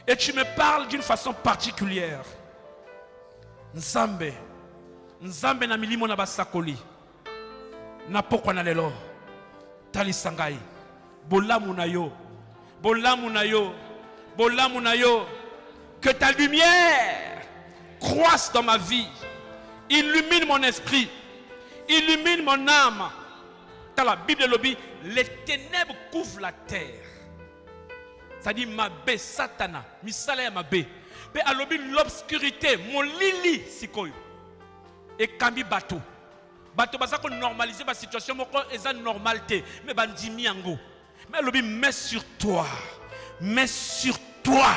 Et tu me parles d'une façon particulière. Nzambe. Nzambe na milimo na basakoli na pokwa na lelo Tali Sangai bolamu na yo bolamu na yo bolamu na yo. Que ta lumière croisse dans ma vie, illumine mon esprit, illumine mon âme. Dans la Bible lobby, les ténèbres couvrent la terre. c'est-à-dire mabe, satana, misala ya mabe. Pe alobi l'obscurité, mon lili sikoyo. Et kambi bateau. Bateau basa ko normaliser ba situation moko eza normalité, mais bandimi yango. Mais alobi mets sur toi. Mets sur toi.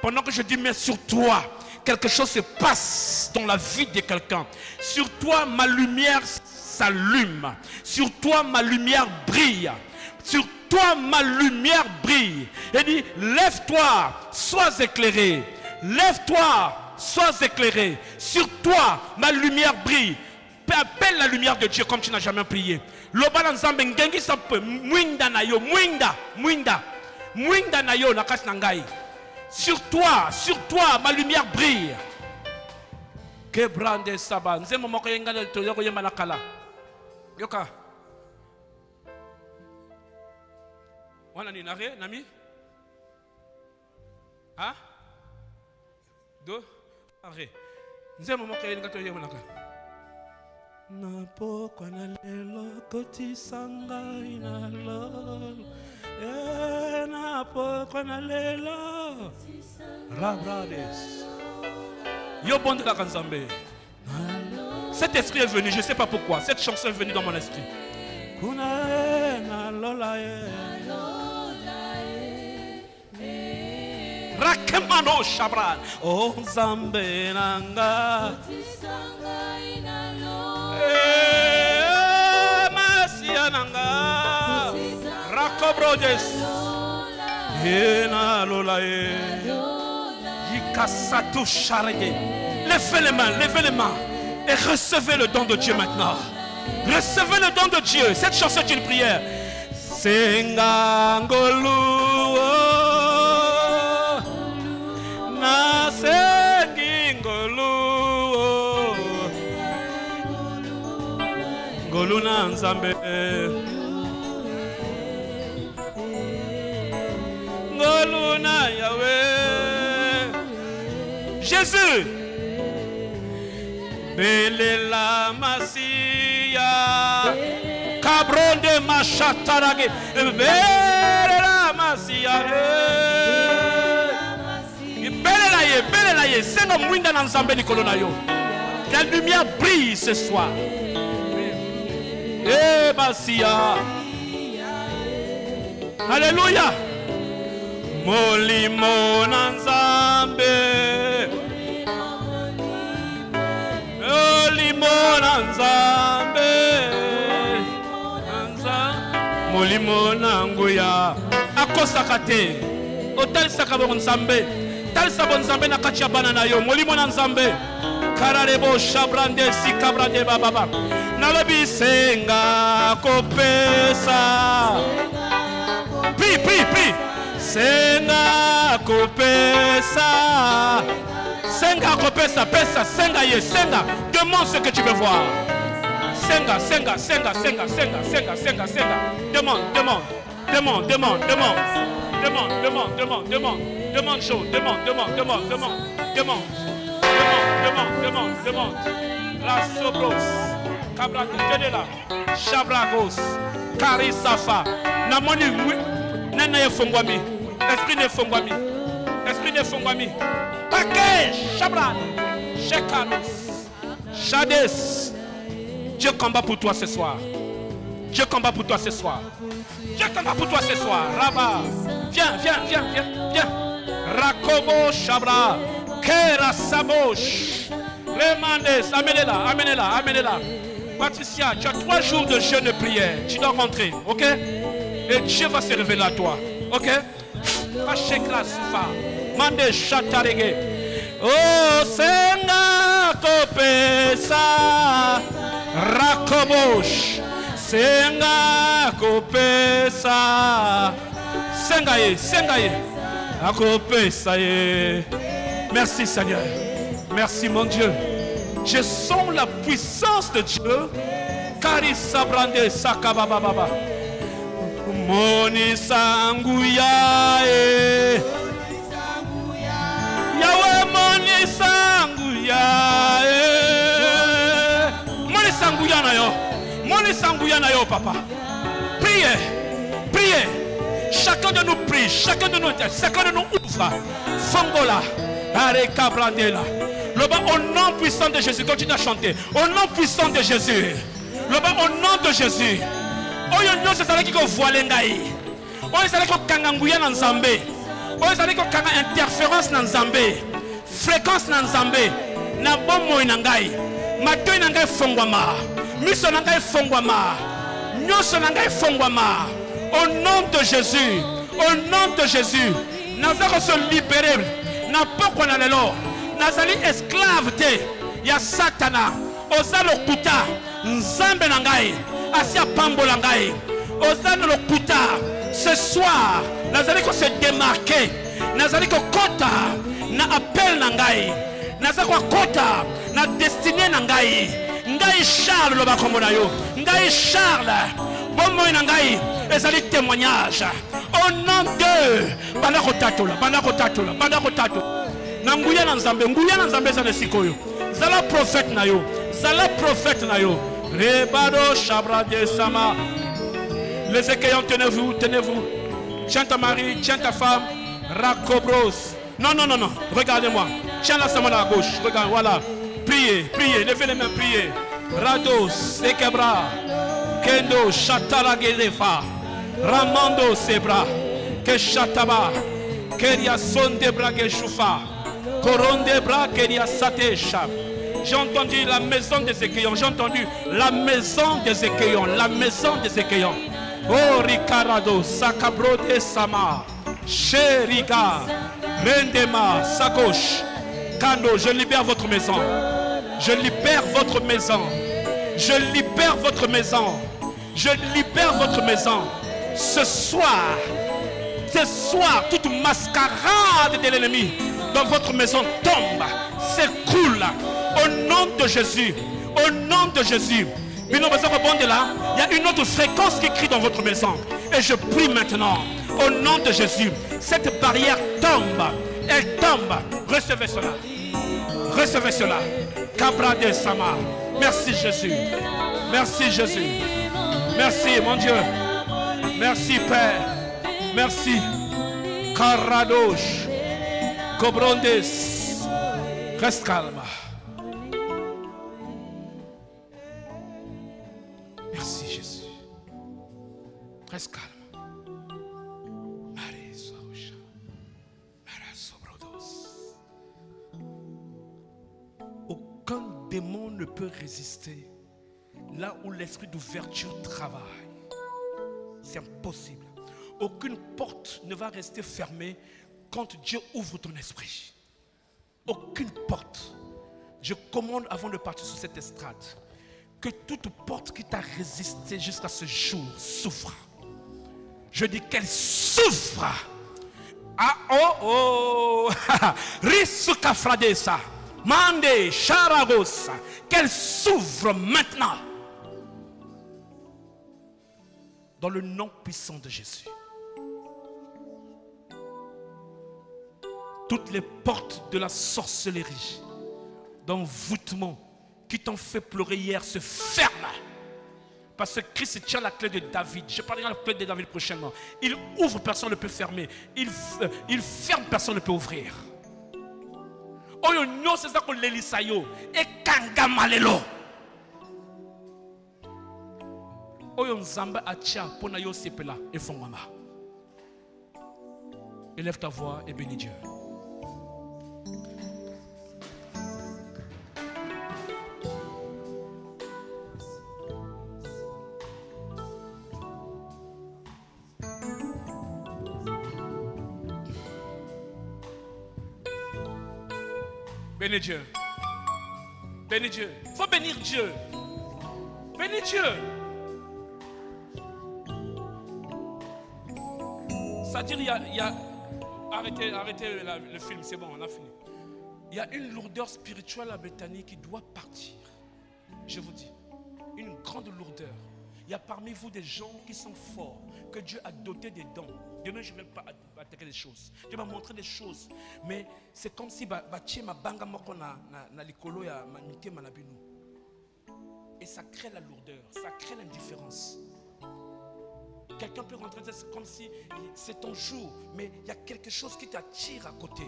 Pendant que je dis mets sur toi, quelque chose se passe dans la vie de quelqu'un. Sur toi, ma lumière s'allume. Sur toi, ma lumière brille. Sur toi, ma lumière brille. Et dit, lève-toi, sois éclairé. Lève-toi, sois éclairé. Sur toi, ma lumière brille. Appelle la lumière de Dieu comme tu n'as jamais prié. Loba nzambe ngengi sape mwinda na yo, mwinda, mwinda. Mwinda na yo nakas nangai. Sur toi, ma lumière brille. Que brande saba. Nze momoko yenga to yoko yema nakala. Yoka. Wana ni nare nami? Ha? Do? Are. Nze momoko yenga to yema nakala. Na pokwa na lelo koti sanga ina lolo. Na pokwa na lelo. Rabrades. Yo bon de la Kanzambe. Cet esprit est venu, je ne sais pas pourquoi. Cette chanson est venue dans mon esprit. Rakemano Shabran. Oh Zambe Nanga. Masia Nanga. Rakobrodes. Ena Lolae. Yikasatou Charege. Levez les mains et recevez le don de Dieu maintenant. Recevez le don de Dieu. Cette chanson est une prière. Sengangolu na sengingolu ngolu na nzambe ngolu na Yahweh. Jésus. Belela Masia Cabron de Machatarage. Belela Masia. Belela ye. C'est le mwinda na nzambe likolo na yo. La lumière brille ce soir. Eh Masia. Alléluia. Molimo na nzambe. Molimo nzambe molimo nanguya akosaka te otalisaka bongo nzambe talisa bo nzambe na kati ya bana na yo molimo na nzambe kararebo shabrande sikabrande bababa nalobi senga kopesa pri senga kopesa. Senga kopesa pesa senga ye senga demande ce que tu veux voir. Senga demande chaud demande la sobros kabra tenela shabragos karisafa na moni nana ye fongwami esprit ne fongwami Paquet, Chabran, Shekanos, Shades. Dieu combat pour toi ce soir. Dieu combat pour toi ce soir. Rabat, viens. Rakobo Chabra, Kera Sabosh, Remandes, amenez-la. Patricia, tu as 3 jours de jeûne et prière. Tu dois rentrer, ok? Et Dieu va se révéler à toi, ok? Pachekla Soufa. Mande chatarege. Oh senga kopesa rakobosh. Senga kopesa. Senga ye. Akopesa ye. Merci Seigneur. Merci mon Dieu. Je sens la puissance de Dieu. Karisa brande sakabababa. Moni sanguya e. Yahweh moni sanguya na yo papa. Priez Chacun de nous prie, chacun de nous ouvre. Fongola, Areka Brandela. Au nom puissant de Jésus, continue à chanter. Au nom puissant de Jésus. Au nom de Jésus. Oyo nyonso ezalaki kovoile ngai. Oyo ezalaki kokanganguya na Nzambe. Oyo ezalaki kokanga interférence na Nzambe. Fréquence na Nzambe. Na bomoi na ngai. Matoi na ngai fongwama. Miso na ngai fongwama. Nyonso na ngai fongwama. Au nom de Jésus. Au nom de Jésus. Nazako se libérer. Na pokwa na lelo. Nazali esclave te. Ya Satana. Ozalo kuta. Nzambe na ngai. Asia pambola ngai. Ozalo lokuta. Ce soir, nazali ko se démarquer. Nazali ko kota na appel na ngai. Nazali ko kota na destinée na ngai. Ngai Charles loba kombo na yo. Ngai Charles. Bomo na ngai ezali témoignage. Au nom de banda ko tatola, banda ko tatola, banda ko tatola. Na nguya na Nzambe, nguya na Nzambe za sikoyo. Zala prophète na yo. Zala prophète na yo. Rebado Shabra de Sama. Les écueillants, tenez-vous, tenez-vous. Tiens ta mari, tiens ta femme. Rakobros. Non, non, non, non. Regardez-moi. Tiens la main à gauche. Regarde, voilà. Priez, priez. Levez les mains, priez. Rados, Sekebra. Kendo, Shatara Gedefa. Ramando Sebra. Keshataba. Keria Sonde Brageshufa. Koronde Bra Keria Satesha. J'ai entendu la maison des écueillants. J'ai entendu la maison des écueillants. La maison des écueillants. Oh Ricardo, Sakabro de Sama, Cheriga, Rendema, Sakosh, Kano, je libère votre maison. Je libère votre maison. Je libère votre maison. Je libère votre maison. Ce soir, toute mascarade de l'ennemi dans votre maison tombe, s'écoule. Au nom de Jésus. Au nom de Jésus. Il y a une autre fréquence qui crie dans votre maison. Et je prie maintenant, au nom de Jésus, cette barrière tombe. Elle tombe. Recevez cela. Recevez cela. Cabra de Sama. Merci Jésus. Merci Jésus. Merci mon Dieu. Merci Père. Merci. Caradoche. Cobrondes. Reste calme. Merci Jésus. Reste calme. Aucun démon ne peut résister là où l'esprit d'ouverture travaille. C'est impossible. Aucune porte ne va rester fermée quand Dieu ouvre ton esprit. Aucune porte. Je commande avant de partir sur cette estrade que toute porte qui t'a résisté jusqu'à ce jour souffre. Je dis qu'elle souffre. Ah oh oh. Risuka fradesa. Mande charagosa. Qu'elle souffre maintenant. Dans le nom puissant de Jésus. Toutes les portes de la sorcellerie, d'envoûtement, qui t'ont fait pleurer hier se ferment. Parce que Christ tient la clé de David. Je parlerai de la clé de David prochainement. Il ouvre, personne ne peut fermer. Il ferme, personne ne peut ouvrir. Oyo no c'est ça qu'on l'elisayo et kangamalelo. Oyo nzamba acha pona yo sepela et fongama. Élève ta voix et bénis Dieu. Bénis Dieu. Bénis Dieu. Il faut bénir Dieu. Bénis Dieu. C'est-à-dire, il y a arrêtez le film, c'est bon, on a fini. Il y a une lourdeur spirituelle à Bethanie qui doit partir. Je vous dis, une grande lourdeur. Il y a parmi vous des gens qui sont forts, que Dieu a doté des dons. Demain, je ne vais pas attaquer les choses. Dieu m'a montré des choses. Mais c'est comme si et ça crée la lourdeur, ça crée l'indifférence. Quelqu'un peut rentrer, c'est comme si c'est ton jour, mais il y a quelque chose qui t'attire à côté.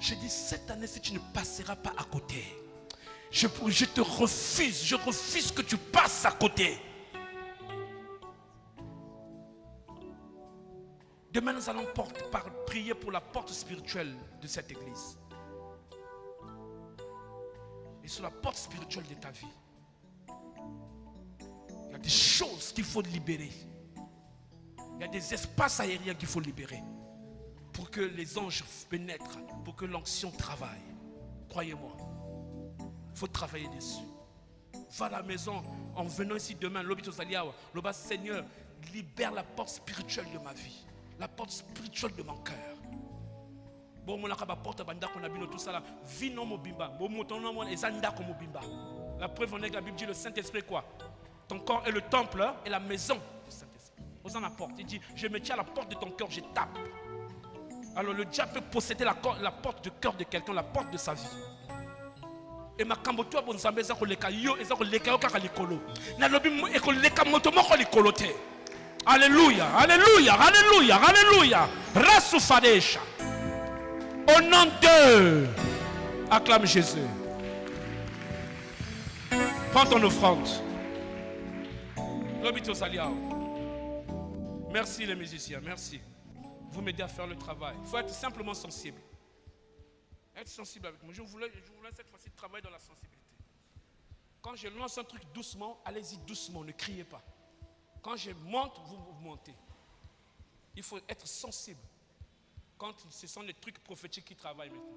Je dis, cette année, si tu ne passeras pas à côté, je refuse que tu passes à côté. Demain, nous allons prier pour la porte spirituelle de cette église. Et sur la porte spirituelle de ta vie, il y a des choses qu'il faut libérer. Il y a des espaces aériens qu'il faut libérer pour que les anges pénètrent, pour que l'onction travaille. Croyez-moi, il faut travailler dessus. Va à la maison en venant ici demain, l'Oba Seigneur, libère la porte spirituelle de ma vie, la porte spirituelle de mon cœur. La preuve en est que la Bible dit le Saint-Esprit quoi? Ton corps est le temple et la maison du Saint-Esprit. Osant la porte, il dit, je me tiens à la porte de ton cœur, je tape. Alors le diable peut posséder la porte du cœur de quelqu'un, la porte de sa vie. Et ma kambotua bonzambe za koleka yo eza koleka yo kaka likolo. Na lobi e koleka moto moko likolo te. Alléluia, alléluia, alléluia, alléluia. Rasufadesha. Au nom de, acclame Jésus. Prends ton offrande. Merci les musiciens, merci. Vous m'aidez à faire le travail. Il faut être simplement sensible. Être sensible avec moi. Je voulais cette fois-ci travailler dans la sensibilité. Quand je lance un truc doucement, allez-y doucement, ne criez pas. Quand je monte, vous montez. Il faut être sensible. Quand ce sont les trucs prophétiques qui travaillent maintenant.